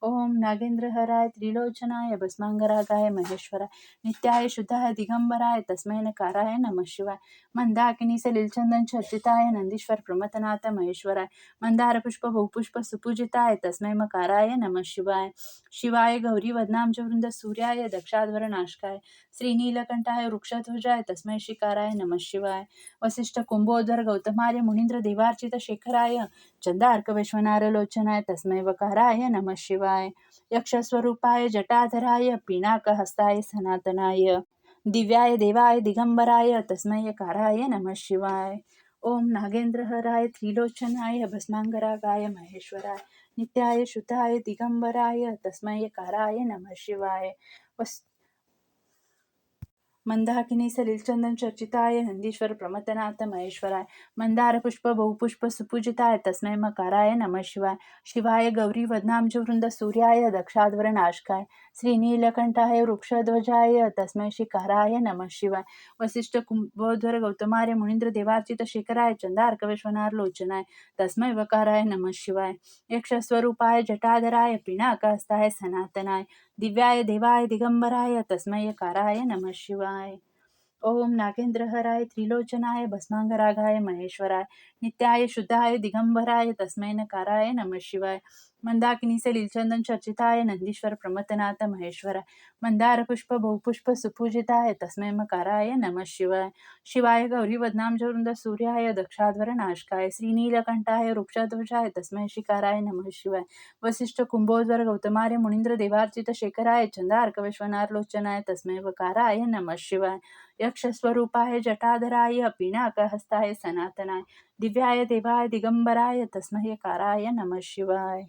Speaker 1: ओम नागेंद्रहराय त्रिलोचनाय भस्मांगरागाय महेश्वराय नित्याय शुद्धाय दिगंबराय तस्मै नकाराय नमः शिवाय मंदाकिनी सलिलचंदन चर्चिताय नंदीश्वर प्रमथनाथ महेश्वराय मंदार पुष्प बहुपुष्प सुपूजिताय तस्मै मकाराय नमः शिवाय शिवाय गौरी वदनाम वृंद सूर्याय दक्षाध्वर नाशकाय श्रीनीलकंठाय वृक्षध्वजाय तस्मै शिकाराय नमः शिवाय वसिष्ठ कुंभोदर गौतमार्य मुनींद्र देवार्चित शेखराय चंदार्क विश्वनारलोचनाय तस्मै वकाराय नमः शिवाय यक्षस्वरूपाय जटाधराय पिनाकहस्ताय सनातनाय दिव्याय देवाय दिगंबराय तस्मै यकाराय नमः शिवाय ओम नागेंद्रहराय त्रिलोचनाय भस्मांगरागाय महेश्वराय नित्याय शुद्धाय दिगंबराय तस्मै यकाराय नमः शिवाय मंदाकिनी सलिलचंदन चर्चिताय नंदीश्वर प्रमथनाथ महेश्वराय मंदार पुष्प बहुपुष्प सुपूजिताय तस्मै मकाराय नमः शिवाय शिवाय गौरी वदनाम वृंद सूर्याय दक्षाध्वर नाशकाय श्रीनीलकंठाय वृक्षध्वजाय तस्मै शिकाराय नमः शिवाय वसिष्ठ कुंभोध्वर गौतमार्य मुनींद्र देवार्चित शेखराय चंदार्क विश्वनारलोचनाय तस्मै वकाराय नमः शिवाय यक्षस्वरूपाय जटाधराय पिनाकहस्ताय सनातनाय दिव्याय देवाय दिगंबराय तस्मै यकाराय नमः शिवाय ओम नागेंद्रहराय त्रिलोचनाय भस्मांगरागाय महेश्वराय नित्याय शुद्धाय दिगंबराय तस्मै नकाराय नमः शिवाय मंदाकिनी सलिलचंदन चर्चिताय नंदीश्वर प्रमथनाथ महेश्वराय मंदार पुष्प बहुपुष्प सुपूजिताय तस्मै मकाराय नमः शिवाय शिवाय गौरी वदनाम वृंद सूर्याय दक्षाध्वर नाशकाय श्रीनीलकंठाय वृक्षध्वजाय तस्मै शिकाराय नमः शिवाय वसिष्ठ कुंभोद्वर गौतमार्य मुनींद्र देवार्चित शेखराय चंदार्क विश्वनारलोचनाय तस्मै वकाराय नमः शिवाय यक्षस्वरूपाय जटाधराय पिनाकहस्ताय सनातनाय दिव्याय देवाय दिगंबराय तस्मै यकाराय नमः शिवाय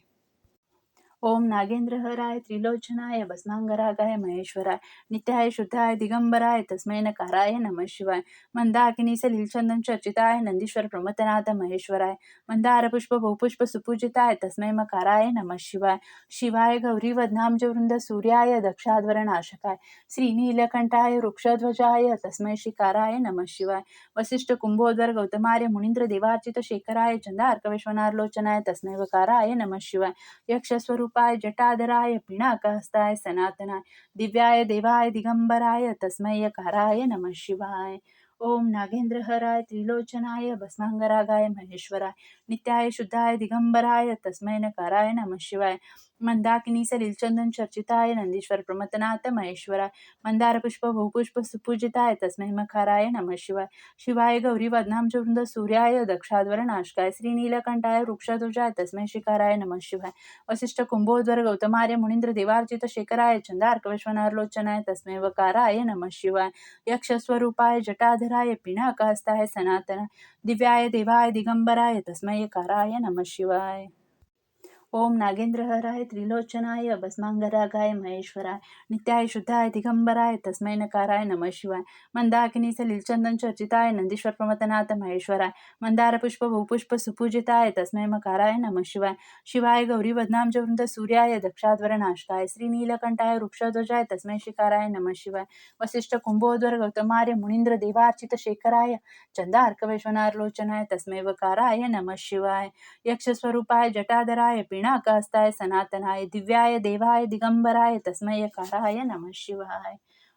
Speaker 1: ओम नागेंद्रहराय त्रिलोचनाय भस्मांगरागाय महेश्वराय नित्याय शुद्धाय दिगंबराय तस्मै नकाराय नमः शिवाय मंदाकिनी सलिलचंदन चर्चिताय नंदीश्वर प्रमथनाथ महेश्वराय मंदार पुष्प बहुपुष्प सुपूजिताय तस्मै मकाराय नमः शिवाय शिवाय गौरी वदनाम वृंद सूर्याय दक्षाध्वर नाशकाय श्रीनीलकंठाय वृक्षध्वजाय तस्मै शिकाराय नमः शिवाय वसिष्ठ कुंभोदर गौतमार्य मुनींद्र देवार्चित शेखराय चंदार्क विश्वनारलोचनाय तस्मै वकाराय नमः शिवाय यक्षस्वरूपाय जटाधराय पिनाकहस्ताय सनातनाय दिव्याय देवाय दिगंबराय तस्मै यकाराय नमः शिवाय ओम नागेंद्रहराय त्रिलोचनाय भस्मांगरागाय महेश्वराय नित्याय शुद्धाय दिगंबराय तस्मै नकाराय नमः शिवाय मंदाकिनी सलिलचंदन चर्चिताय नंदीश्वर प्रमथनाथ महेश्वराय मंदार पुष्प बहुपुष्प सुपूजिताय तस्मै मकाराय नमः शिवाय शिवाय गौरी वदनाम वृंद सूर्याय दक्षाध्वर नाशकाय श्रीनीलकंठाय वृक्षध्वजाय तस्मै शिकाराय नमः शिवाय वसिष्ठ कुंभोद्वर गौतमार्य मुनींद्र देवार्चित शेखराय चंदार्क विश्वनारलोचनाय तस्मै वकाराय नमः शिवाय यक्षस्वरूपाय जटाधराय पिनाकहस्ताय सनातनाय दिव्याय देवाय दिगंबराय तस्मै यकाराय नमः शिवाय ओम नागेंद्रहराय त्रिलोचनाय भस्मांगरागाय महेश्वराय नित्याय शुद्धाय दिगंबराय तस्मै नकाराय नमः शिवाय मंदाकिनी सलिलचंदन चर्चिताय नंदीश्वर प्रमथनाथ महेश्वराय मंदार पुष्प बहुपुष्प सुपूजिताय तस्मै मकाराय नमः शिवाय शिवाय गौरी वदनाम वृंद सूर्याय दक्षाध्वर नाशकाय श्रीनीलकंठाय वृक्षध्वजाय तस्मै शिकाराय नमः शिवाय वसिष्ठ कुंभोद्वर गौतमार्य मुनींद्र देवार्चित शेखराय चंदार्क विश्वनारलोचनाय तस्मै वकाराय नमः शिवाय यक्षस्वरूपाय जटाधराय पिनाकहस्ताय सनातनाय दिव्याय देवाय दिगंबराय तस्मै यकाराय नमः शिवाय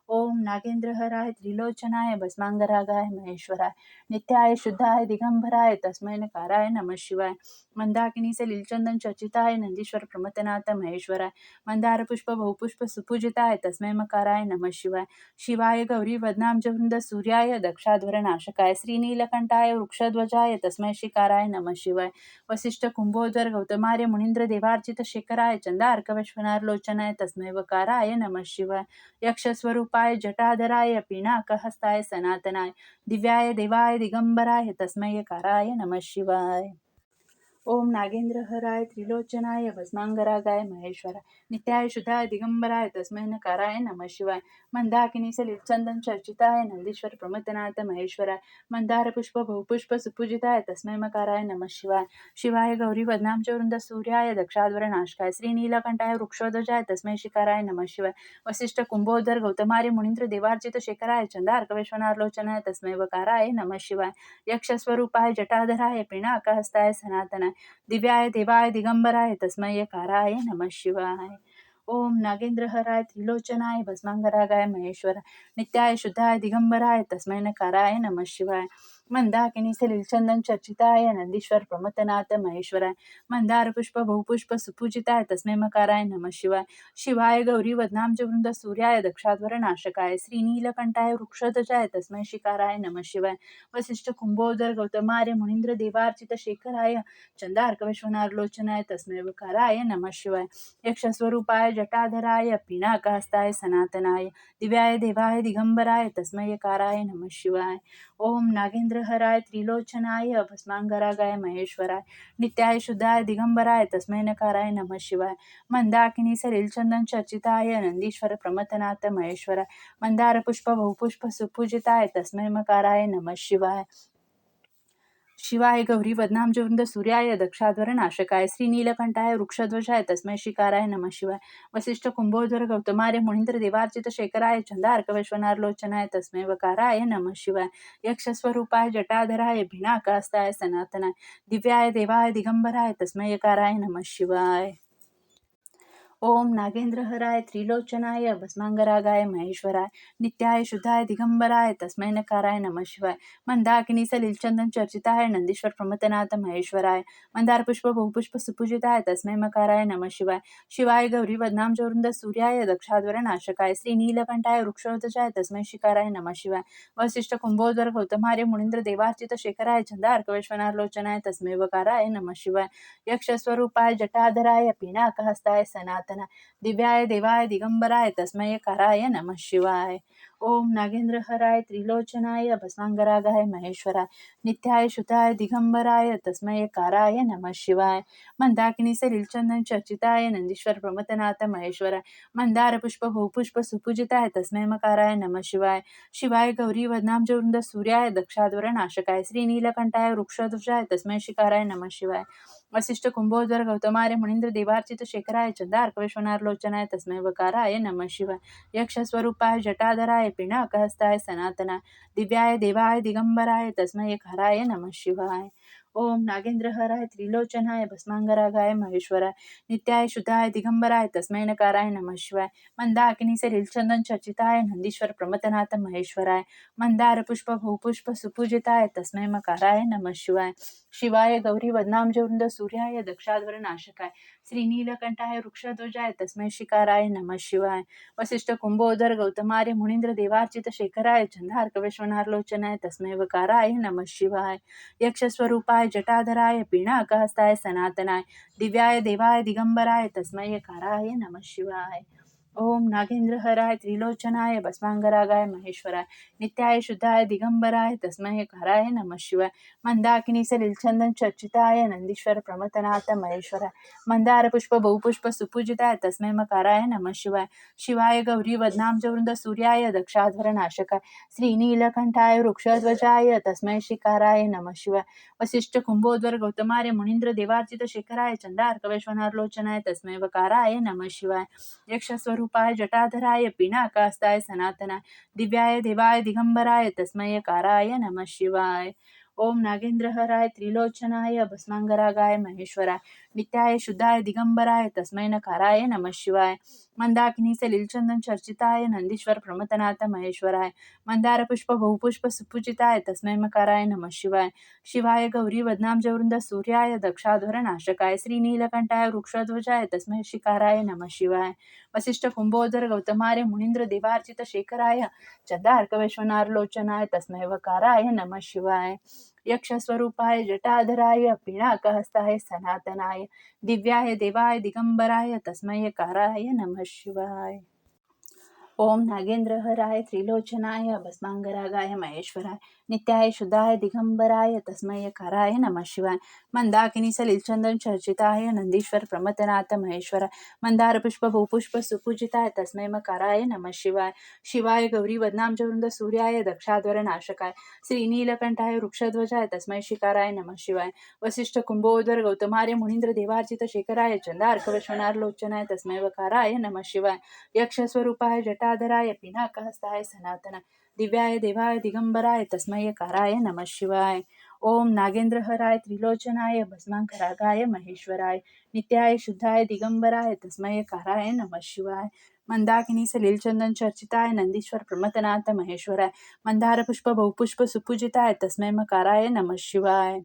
Speaker 1: ओम नागेंद्रहराय त्रिलोचनाय भस्मांगरागाय महेश्वराय नित्याय शुद्धाय दिगंबराय तस्मै नकाराय नमः शिवाय मंदाकिनी सलिलचंदन चर्चिताय नंदीश्वर प्रमथनाथ महेश्वराय मंदार पुष्प बहुपुष्प सुपूजिताय तस्मै मकाराय नमः शिवाय शिवाय गौरी वदनाम वृंद सूर्याय दक्षाध्वर नाशकाय श्रीनीलकंठाय वृक्षध्वजाय तस्मै शिकाराय नमः शिवाय वसिष्ठ कुंभोदर गौतमार्य मुनींद्र देवार्चित शेखराय चंदार्क विश्वनारलोचनाय तस्मै वकाराय नमः शिवाय यक्षस्वरूपाय जटाधराय पिनाकहस्ताय सनातनाय दिव्याय देवाय दिगंबराय तस्मै यकाराय नमः शिवाय ओम नागेंद्रहराय त्रिलोचनाय भस्मांगरागाय महेश्वराय नित्याय शुद्धाय दिगंबराय तस्मै नकाराय नमः शिवाय मंदाकिनी सलिल चंदन चर्चिताय नंदीश्वर प्रमथनाथ महेश्वराय मंदार पुष्प बहुपुष्प सुपूजिताय तस्मै मकाराय नमः शिवाय शिवाय गौरी वदनामच वृंद सूर्याय दक्षाध्वर नाशकाय श्रीनीलकंठाय वृक्षोध्वजाय तस्मै शिकाराय नमः शिवाय वसिष्ठ कुंभोदर गौतमारी मुनींद्र देवार्चित शेखराय चंदार्क विश्वनाथलोचनाय तस्मै वकाराय नमः शिवाय यक्षस्वरूपाय जटाधराय पिनाकहस्ताय सनातनाय दिव्याय देवाय दिगंबराय तस्मै काराय नमः शिवाय ओम नागेंद्रहराय त्रिलोचनाय भस्मांगरागाय महेश्वराय नित्याय शुद्धाय दिगंबराय तस्मै नकाराय नमः शिवाय मंदाकिनी सलिल चंदन चर्चिताय नंदीश्वर प्रमथनाथ महेश्वराय मंदार पुष्प बहुपुष्प सुपूजिताय तस्मै मकाराय नमः शिवाय शिवाय गौरी वदनामच वृंद सूर्याय दक्षाध्वर नाशकाय श्रीनीलकंठाय वृक्षध्वजाय तस्मै शिकाराय नमः शिवाय वसिष्ठ कुंभोदर गौतमार्य मुनींद्र देवार्चित शेखराय चंदार्क विश्वनाथलोचनाय तस्मै वकाराय नमः शिवाय यक्षस्वरूपाय जटाधराय पिनाकहस्ताय सनातनाय दिव्याय देवाय दिगंबराय तस्मै काराय नमः शिवाय ओम नागेंद्रहराय त्रिलोचनाय भस्मांगरागाय महेश्वराय नित्याय शुद्धाय दिगंबराय तस्मै नकाराय नमः शिवाय मंदाकिनी सलिल चंदन चर्चिताय नंदीश्वर प्रमथनाथ महेश्वराय मंदार पुष्प बहुपुष्प सुपूजिताय तस्मै मकाराय नमः शिवाय शिवाय गौरी वदनामच वृंद सूर्याय दक्षाध्वर नाशकाय श्रीनीलकंठाय वृक्षध्वजाय तस्मै शिकाराय नमः शिवाय वसिष्ठ कुंभोधर गौतमार्य मुनींद्र देवार्चित शेखराय चंदार्क विश्वनाथलोचनाय तस्मै वकाराय नमः शिवाय यक्षस्वरूपाय जटाधराय भिनाकहस्ताय सनातनाय दिव्याय देवाय दिगंबराय तस्मै यकाराय नमः शिवाय ओम नागेंद्रहराय त्रिलोचनाय भस्मांगरागाय महेश्वराय नित्याय शुद्धाय दिगंबराय तस्मै नकाराय नमः शिवाय मंदाकिनी सलिल चंदन चर्चिताय नंदीश्वर प्रमथनाथ महेश्वराय मंदार पुष्प बहुपुष्प सुपूजिताय तस्मै मकाराय नमः शिवाय शिवाय गौरी वदनामच वृंद सूर्याय दक्षाध्वर नाशकाय श्रीनीलकंठाय वृक्षोध्वजाय तस्मै शिकाराय नमः शिवाय वसिष्ठ कुंभोदर गौतमार्य मुनींद्र देवार्चित शेखराय चंदार्क विश्वनाथलोचनाय तस्मै वकाराय नमः शिवाय यक्षस्वरूपाय जटाधराय पिनाकहस्ताय सनातनाय दिव्याय देवाय दिगंबराय तस्मै काराय नमः शिवाय ओम नागेंद्रहराय त्रिलोचनाय भस्मांगरागाय महेश्वराय नित्याय शुद्धाय दिगंबराय तस्मै काराय नमः शिवाय मंदाकिनी सलिल चंदन चर्चिताय नंदीश्वर प्रमथनाथ महेश्वराय मंदार पुष्प बहुपुष्प सुपूजिताय तस्मै मकाराय नमः शिवाय शिवाय गौरी वदनामच वृंद सूर्याय दक्षाध्वर नाशकाय श्रीनीलकंठाय वृक्षध्वजाय तस्मै शिकाराय नमः शिवाय वसिष्ठ कुंभोदर गौतमार्य मुनींद्र देवार्चित शेखराय चंदार्क विश्वनाथलोचनाय तस्मै वकाराय नमः शिवाय यक्षस्वरूपाय जटाधराय पिनाकहस्ताय सनातनाय दिव्याय देवाय दिगंबराय तस्मै हराय नमः शिवाय ओम नागेंद्रहराय त्रिलोचनाय भस्मांगरागाय महेश्वराय नित्याय शुद्धाय दिगंबराय तस्मै नकाराय नमः शिवाय मंदाकिनी सलिल चंदन चर्चिताय नंदीश्वर प्रमथनाथ महेश्वराय मंदार पुष्प बहुपुष्प सुपूजिताय तस्मै मकाराय नमः शिवाय शिवाय गौरी वदनामच वृंद सूर्याय दक्षाध्वर नाशकाय श्रीनीलकंठाय वृक्षध्वजाय तस्मै शिकाराय नमः शिवाय वसिष्ठ कुंभोदर गौतमार्य मुनींद्र देवार्चित शेखराय चंदार्क विश्वनाथलोचनाय तस्मै वकाराय नमः शिवाय यक्षस्वरूपाय जटाधराय पिनाकहस्ताय सनातनाय दिव्याय देवाय दिगंबराय तस्मै काराय नमः शिवाय ओम नागेंद्रहराय त्रिलोचनाय भस्मांगरागाय महेश्वराय नित्याय शुद्धाय दिगंबराय तस्मै काराय नमः शिवाय मंदाकिनी सलिल चंदन चर्चिताय नंदीश्वर प्रमथनाथ महेश्वराय मंदार पुष्प बहुपुष्प सुपूजिताय तस्मै मकाराय नमः शिवाय शिवाय गौरी वदनामच वृंद सूर्याय दक्षाध्वर नाशकाय श्रीनीलकंठाय वृक्षध्वजाय तस्मै शिकाराय नमः शिवाय वसिष्ठ कुंभोदर गौतमार्य मुनींद्र देवार्चित शेखराय चंदार्क विश्वनाथलोचनाय तस्मै वकाराय नमः शिवाय यक्षस्वरूपाय जटाधराय पिनाकहस्ताय सनातनाय दिव्याय देवाय दिगंबराय तस्मै काराय नमः शिवाय ओम नागेंद्रहराय त्रिलोचनाय भस्मांगरागाय महेश्वराय नित्याय शुद्धाय दिगंबराय तस्मै नकाराय नमः शिवाय मंदाकिनी सलिल चंदन चर्चिताय नंदीश्वर प्रमथनाथ महेश्वराय मंदार पुष्प बहुपुष्प सुपूजिताय तस्मै मकाराय नमः शिवाय शिवाय गौरी वदनामच वृंद सूर्याय दक्षाध्वर नाशकाय श्रीनीलकंठाय वृक्षध्वजाय तस्मै शिकाराय नमः शिवाय वसिष्ठ कुंभोदर गौतमार्य मुनींद्र देवार्चित शेखराय चंदार्क विश्वनाथलोचनाय तस्मै वकाराय नमः शिवाय यक्षस्वरूपाय जटाधराय पिनाकहस्ताय सनातनाय दिव्याय देवाय दिगंबराय तस्मै काराय नमः शिवाय ओम नागेंद्रहराय त्रिलोचनाय भस्मांगरागाय महेश्वराय नित्याय शुद्धाय दिगंबराय तस्मै काराय नमः शिवाय मंदाकिनी सलिल चंदन चर्चिताय नंदीश्वर प्रमथनाथ महेश्वराय मंदार पुष्प भूपुष्प सुपूजिताय तस्मै काराय नमः शिवाय शिवाय गौरी वदनाम वृंद सूर्याय दक्षाध्वर नाशकाय श्रीनीलकंठाय वृक्षध्वजाय तस्मै शिकाराय नमः शिवाय वसिष्ठ कुंभोदर गौतमार्य मुनींद्र देवार्चित शेखराय चंदार्क विश्वनाथ लोचनाय तस्मै काराय नमः शिवाय यक्षस्वरूपाय जटाधराय पिनाकहस्ताय सनातनाय दिव्याय देवाय दिगंबराय तस्मै काराय नमः शिवाय ओम नागेंद्रहराय त्रिलोचनाय भस्मांकरागाय महेश्वराय नित्याय शुद्धाय दिगंबराय तस्मै काराय नमः शिवाय मंदाकिनी सलील चंदन चर्चिताय नंदीश्वर प्रमथनाथ महेश्वराय मंदार पुष्प बहुपुष्प सुपूजिताय तस्मै काराय नमः शिवाय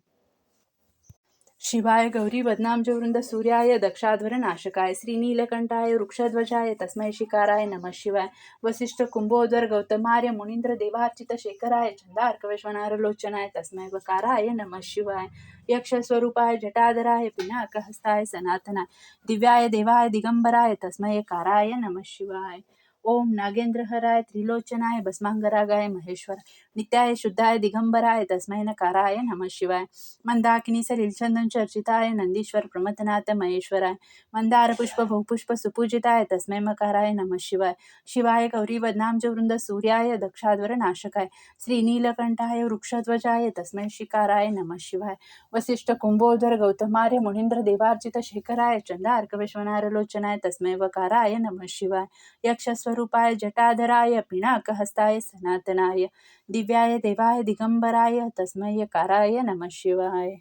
Speaker 1: शिवाय गौरी वदनामजवृंद सूर्याय दक्षाध्वर नाशकाय श्रीनीलकंठाय वृक्षध्वजाय तस्मै शिकाराय नमः शिवाय वसिष्ठ कुंभोदर गौतमार्य मुनींद्र देवार्चित शेखराय चंदार्क विश्वनाथ लोचनाय तस्मै वकाराय नमः शिवाय यक्षस्वरूपाय जटाधराय पिनाकहस्ताय सनातनाय दिव्याय देवाय दिगंबराय तस्मै काराय नमः शिवाय ओम नागेंद्रहराय त्रिलोचनाय भस्मांगरागाय महेश्वर नित्याय शुद्धाय दिगंबराय तस्मै नकाराय नमः शिवाय मंदाकिनी सलिल चंदन चर्चिताय नंदीश्वर प्रमथनाथ महेश्वराय मंदार पुष्प बहुपुष्प सुपूजिताय तस्मै मकाराय नमः शिवाय शिवाय गौरी वदनाम वृंद सूर्याय दक्षाध्वर नाशकाय श्रीनीलकंठाय वृक्षध्वजाय तस्मै शिकाराय नमः शिवाय वसिष्ठ कुंभोदर गौतमार्य मुनींद्र देवार्चित शेखराय चंदार्क विश्वनाथ लोचनाय तस्मै वकाराय नमः शिवाय यक्षस्वरूपाय जटाधराय पिनाकहस्ताय सनातनाय दिव्याय देवाय दिगंबराय तस्मै काराय नमः शिवाय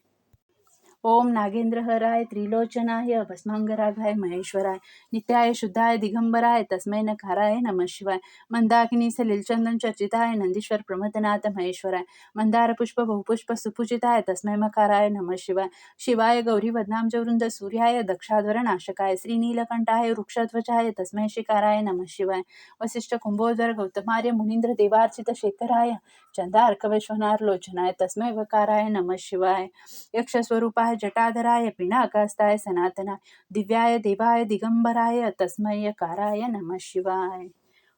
Speaker 1: ओम नागेंद्रहराय त्रिलोचनाय भस्मांगरागाय महेश्वराय नित्याय शुद्धाय दिगंबराय तस्मै नकाराय नमः शिवाय मंदाकिनी सलिल चंदन चर्चिताय नंदीश्वर प्रमथनाथ महेश्वराय मंदार पुष्प बहुपुष्प सुपूजिताय तस्मै मकाराय नमः शिवाय शिवाय गौरी वदनाम वृंद सूर्याय दक्षाध्वर नाशकाय श्रीनीलकंठाय वृक्षध्वजाय तस्मै शिकाराय नमः शिवाय वसिष्ठ कुंभोदर गौतमार्य मुनींद्र देवार्चित शेखराय चंदार्क विश्वनाथ लोचनाय तस्मै वकाराय नमः शिवाय यक्षस्वरूपाय जटाधराय पिनाकहस्ताय सनातनाय दिव्याय देवाय दिगंबराय तस्मै काराय नमः शिवाय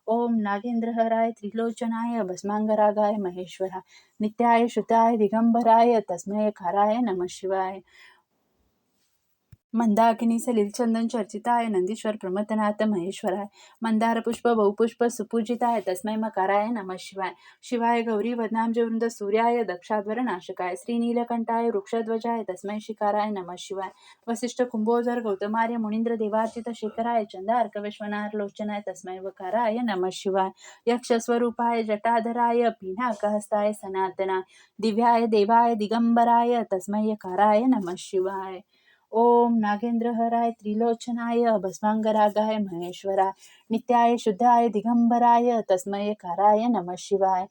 Speaker 1: ओम नागेंद्रहराय त्रिलोचनाय भस्मांगरागाय महेश्वराय नित्याय शुद्धाय दिगंबराय तस्मै काराय नमः शिवाय मंदाकिनी सलिल चंदन चर्चिताय नंदीश्वर प्रमथनाथ महेश्वराय मंदार पुष्प बहुपुष्प सुपूजिताय तस्मै मकाराय नमः शिवाय शिवाय गौरी वदनाम वृंद सूर्याय दक्षाध्वर नाशकाय श्रीनीलकंठाय वृक्षध्वजाय तस्मै शिकाराय नमः शिवाय वसिष्ठ कुंभोदर गौतमार्य मुनींद्र देवार्चित शेखराय चंदार्क विश्वनाथ लोचनाय तस्मै वकाराय नमः शिवाय यक्षस्वरूपाय जटाधराय पिनाकहस्ताय सनातनाय दिव्याय देवाय दिगंबराय तस्मै काराय नमः शिवाय ओम नागेंद्रहराय त्रिलोचनाय भस्मांगरागाय महेश्वराय नित्याय शुद्धाय दिगंबराय तस्मै काराय नमः शिवाय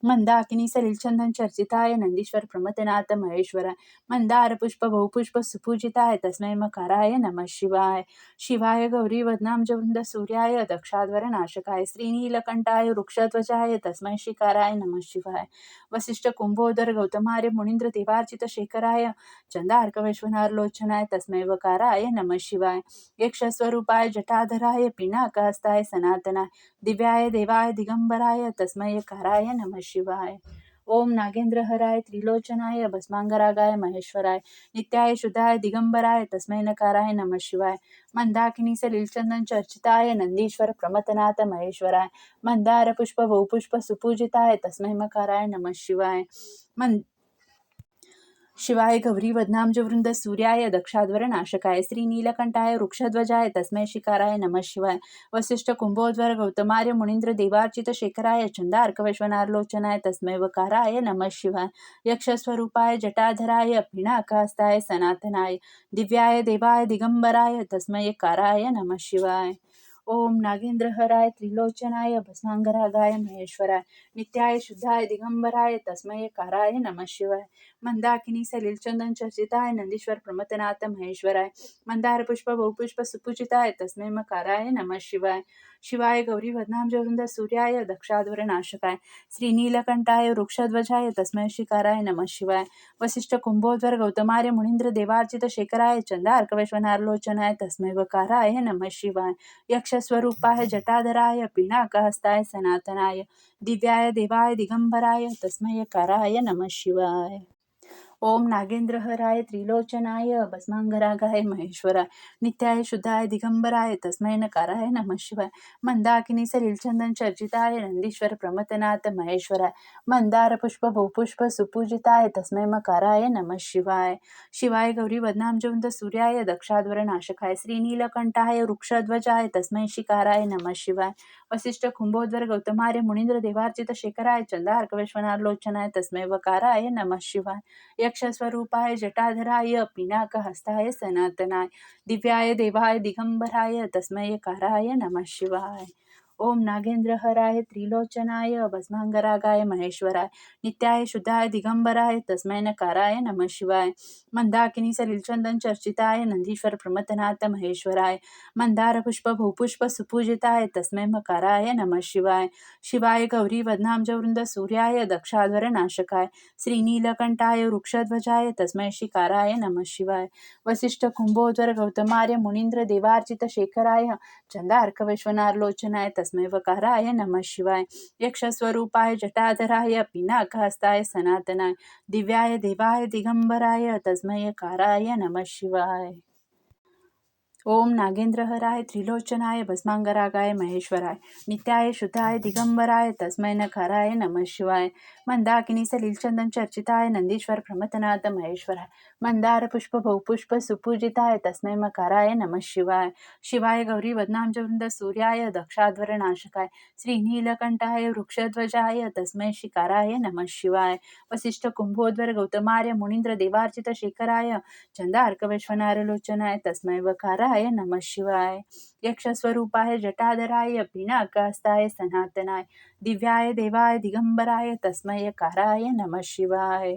Speaker 1: मंदाकिनी सलिल चंदन चर्चिताय नंदीश्वर प्रमथनाथ महेश्वराय मंदार पुष्प बहुपुष्प सुपूजिताय तस्मै मकाराय नमः शिवाय शिवाय गौरी वदनाम वृंद सूर्याय दक्षाध्वर नाशकाय श्रीनीलकंठाय वृक्षध्वजाय तस्मै शिकाराय नमः शिवाय वसिष्ठ कुंभोदर गौतमार्य मुनींद्र देवार्चित शेखराय चंदार्क विश्वनाथ लोचनाय तस्मै वकाराय नमः शिवाय यक्षस्वरूपाय जटाधराय पिनाकहस्ताय सनातनाय दिव्याय देवाय दिगंबराय तस्मै काराय नमः शिवाय ओम नागेंद्रहराय त्रिलोचनाय भस्मांगरागाय महेश्वराय नित्याय शुद्धाय दिगंबराय तस्मै नकाराय नमः शिवाय मंदाकिनी सलिल चंदन चर्चिताय नंदीश्वर प्रमथनाथ महेश्वराय मंदार पुष्प बहुपुष्प सुपूजिताय तस्मै मकाराय नमः शिवाय शिवाय गौरी वदनाम वृंद सूर्याय दक्षाध्वर नाशकाय श्रीनीलकंठाय वृक्षध्वजाय तस्मै शिकाराय नमः शिवाय वसिष्ठ कुंभोद्वर गौतमार्य मुनींद्र देवार्चित शेखराय चंदार्क विश्वनाथ लोचनाय तस्मै वकाराय नमः शिवाय यक्षस्वरूपाय जटाधराय पिनाकहस्ताय सनातनाय दिव्याय देवाय दिगंबराय तस्मै काराय नमः शिवाय ओम नागेंद्रहराय त्रिलोचनाय भस्मांगरागाय महेश्वराय नित्याय शुद्धाय दिगंबराय तस्मै काराय नमः शिवाय मंदाकिनी सलिल चंदन चर्चिताय नंदीश्वर प्रमथनाथ महेश्वराय मंदार पुष्प बहुपुष्प सुपूजिताय तस्मै मकाराय नमः शिवाय शिवाय गौरी वदनाम वृंद सूर्याय दक्षाध्वर नाशकाय श्रीनीलकंठाय वृक्षध्वजाय तस्मै शिकाराय नमः शिवाय वसिष्ठ कुंभोद्वर गौतमार्य मुनींद्र देवार्चित शेखराय चंदार्क विश्वनाथ लोचनाय तस्मै वकाराय नमः शिवाय यक्ष यक्षस्वरूपाय जटाधराय पिनाकहस्ताय सनातनाय दिव्याय देवाय दिगंबराय तस्मै यकाराय नमः शिवाय. ओम नागेंद्रहराय त्रिलोचनाय भस्मांगरागाय महेश्वराय नित्याय शुद्धाय दिगंबराय तस्मै नकाराय नमः शिवाय. मंदाकिनी सलिल चंदन चर्चिताय नंदीश्वर प्रमथनाथ महेश्वराय मंदार पुष्प बहुपुष्प सुपूजिताय तस्मै मकाराय नमः शिवाय. शिवाय गौरी वदनांजवंत सूर्याय दक्षाध्वर नाशकाय श्रीनीलकंठाय वृक्षध्वजाय तस्मै शिकाराय नमः शिवाय. वसिष्ठ कुंभोद्वर गौतमार्य मुनींद्र देवार्चित शेखराय चंदार्क विश्वनाथलोचनाय तस्मै वकाराय नमः शिवाय. यक्षस्वरूपाय जटाधराय पिनाकहस्ताय सनातनाय दिव्याय देवाय दिगंबराय तस्मै यकाराय नमः शिवाय. ओम नागेंद्रहराय त्रिलोचनाय भस्मांगरागाय महेश्वराय नित्याय शुद्धाय दिगंबराय तस्मै नकाराय नमः शिवाय. मंदाकिनी सलिल चंदन चर्चिताय नंदीश्वर प्रमथनाथ महेश्वराय मंदार पुष्प बहुपुष्प सुपूजिताय तस्मै मकाराय नमः शिवाय. शिवाय गौरी वदनांजवृंद सूर्याय दक्षाध्वर नाशकाय श्रीनीलकंठाय वृक्षध्वजाय तस्मै शिकाराय नमः शिवाय. वसिष्ठ कुंभोदर गौतमार्य मुनींद्र देवार्चित शेखराय चंदार्क विश्वनाथलोचनाय तस्मै वकाराय नमः शिवाय. यक्षस्वरूपाय जटाधराय पिनाकहस्ताय सनातनाय दिव्याय देवाय दिगंबराय तस्मै यकाराय नमः शिवाय. ओम नागेंद्रहराय त्रिलोचनाय भस्मांगरागाय महेश्वराय नित्याय शुद्धाय दिगंबराय तस्मै नकाराय नमः शिवाय. मंदाकिनी सलिल चंदन चर्चिताय नंदीश्वर प्रमथनाथ महेश्वराय मंदार पुष्प बहुपुष्प सुपूजिताय तस्मै मकाराय नमः शिवाय. शिवाय गौरी वदनांजवृंद सूर्याय दक्षाध्वर नाशकाय श्रीनीलकंठाय वृक्षध्वजाय तस्मै शिकाराय नमः शिवाय. वसिष्ठ कुंभोद्वर गौतमार्य मुनींद्र देवार्चित शेखराय चंदार्क विश्वनाथलोचनाय तस्मै वकाराय नमः शिवाय. यक्षस्वरूपाय जटाधराय पिनाकहस्ताय सनातनाय दिव्याय देवाय दिगंबराय तस्मै यकाराय नमः शिवाय.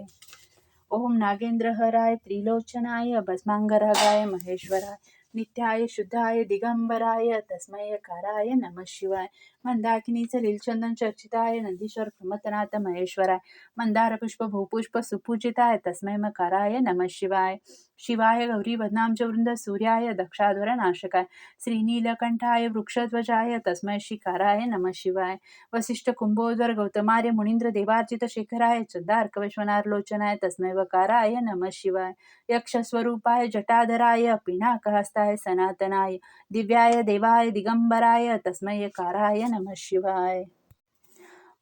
Speaker 1: ओम नागेंद्रहराय त्रिलोचनाय भस्मांगरागाय महेश्वराय नित्याय शुद्धाय दिगंबराय तस्मै यकाराय नमः शिवाय. मंदाकिनी सलिल चंदन चर्चिताय नंदीश्वर प्रमथनाथ महेश्वराय मंदार पुष्प बहुपुष्प सुपूजिताय तस्मै मकाराय नमः शिवाय. शिवाय गौरी वदनांजवृंद सूर्याय दक्षाध्वर नाशकाय श्रीनीलकंठाय वृक्षध्वजाय तस्मै शिकाराय नमः शिवाय. वसिष्ठ कुंभोदर गौतमार्य मुनींद्र देवार्चित शेखराय चंदार्क विश्वनाथलोचनाय तस्मै वकाराय नमः शिवाय. यक्षस्वरूपाय जटाधराय पिनाकहस्ताय सनातनाय दिव्याय देवाय दिगंबराय तस्मै यकाराय नमः शिवाय.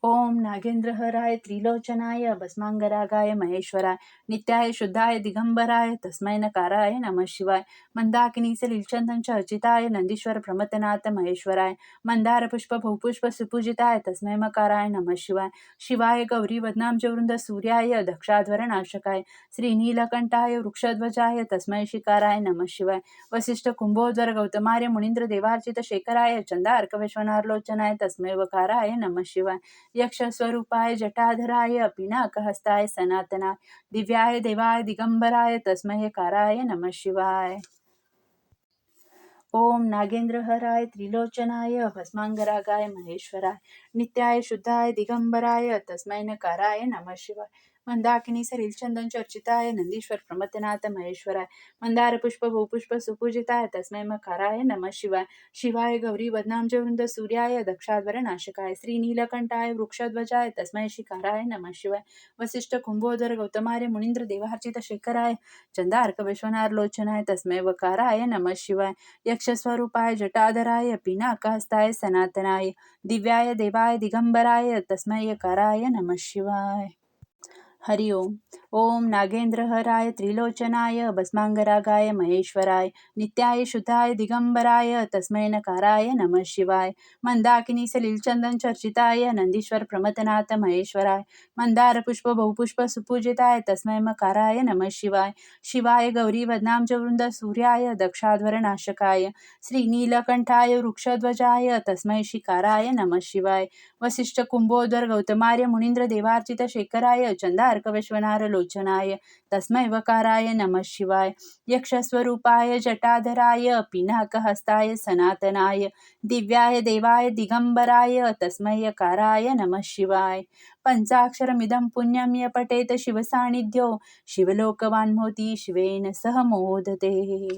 Speaker 1: ओम नागेंद्रहराय त्रिलोचनाय भस्मांगरागाय महेश्वराय नित्याय शुद्धाय दिगंबराय तस्मै नकाराय नमः शिवाय. मंदाकिनी सलिल चंदन चर्चिताय नंदीश्वर प्रमथनाथ महेश्वराय मंदार पुष्प बहुपुष्प सुपूजिताय तस्मै मकाराय नमः शिवाय. शिवाय गौरी वदनांजवृंद सूर्याय दक्षाध्वर नाशकाय श्रीनीलकंठाय वृक्षध्वजाय तस्मै शिकाराय नमः शिवाय. वसिष्ठ कुंभोदर गौतमार्य मुनींद्र देवार्चित शेखराय चंदार्क विश्वनाथलोचनाय तस्मै वकाराय नमः शिवाय. यक्षस्वरूपाय जटाधराय पिनाकहस्ताय सनातनाय दिव्याय देवाय दिगंबराय तस्मै यकाराय नमः शिवाय. ओम नागेंद्रहराय त्रिलोचनाय भस्मांगरागाय महेश्वराय नित्याय शुद्धाय दिगंबराय तस्मै नकाराय नमः शिवाय. मंदाकिनी सलिल चंदन चर्चिताय नंदीश्वर प्रमथनाथ महेश्वराय मंदार पुष्प बहुपुष्प सुपूजिताय तस्मै मकाराय नमः शिवाय. शिवाय गौरी वदनांजवृंद सूर्याय दक्षाध्वर नाशकाय श्रीनीलकंठाय वृक्षध्वजाय तस्मै शिकाराय नमः शिवाय. वसिष्ठ कुंभोदर गौतमार्य मुनींद्र देवार्चित शेखराय चंदार्क विश्वनाथलोचनाय तस्मै वकाराय नमः शिवाय. यक्षस्वरूपाय जटाधराय पिनाकहस्ताय सनातनाय दिव्याय देवाय दिगंबराय तस्मै यकाराय नमः शिवाय. हरि ओम. ओम नागेंद्रहराय त्रिलोचनाय भस्मांगरागाय महेश्वराय नित्याय शुद्धाय दिगंबराय तस्मै नकाराय नमः शिवाय. मंदाकिनी सलिल चंदन चर्चिताय नंदीश्वर प्रमथनाथ महेश्वराय मंदार पुष्प बहुपुष्प सुपूजिताय तस्मै मकाराय नमः शिवाय. शिवाय गौरी वदनांजवृंद सूर्याय दक्षाध्वर नाशकाय श्रीनीलकंठाय वृक्षध्वजाय तस्मै शिकाराय नमः शिवाय. वसिष्ठ कुंभोदर गौतमार्य मुनींद्र देवार्चित शेखराय चंदार्क विश्वनाथलोचनाय तस्मै वकाराय नमः शिवाय. यक्षस्वरूपाय जटाधराय पिनाकहस्ताय सनातनाय दिव्याय देवाय दिगंबराय तस्मै यकाराय नमः शिवाय. पंचाक्षरमिदं पुण्यं य पठेत शिवसान्निध्यो शिवलोकवान्मोति शिवेन सह मोदते.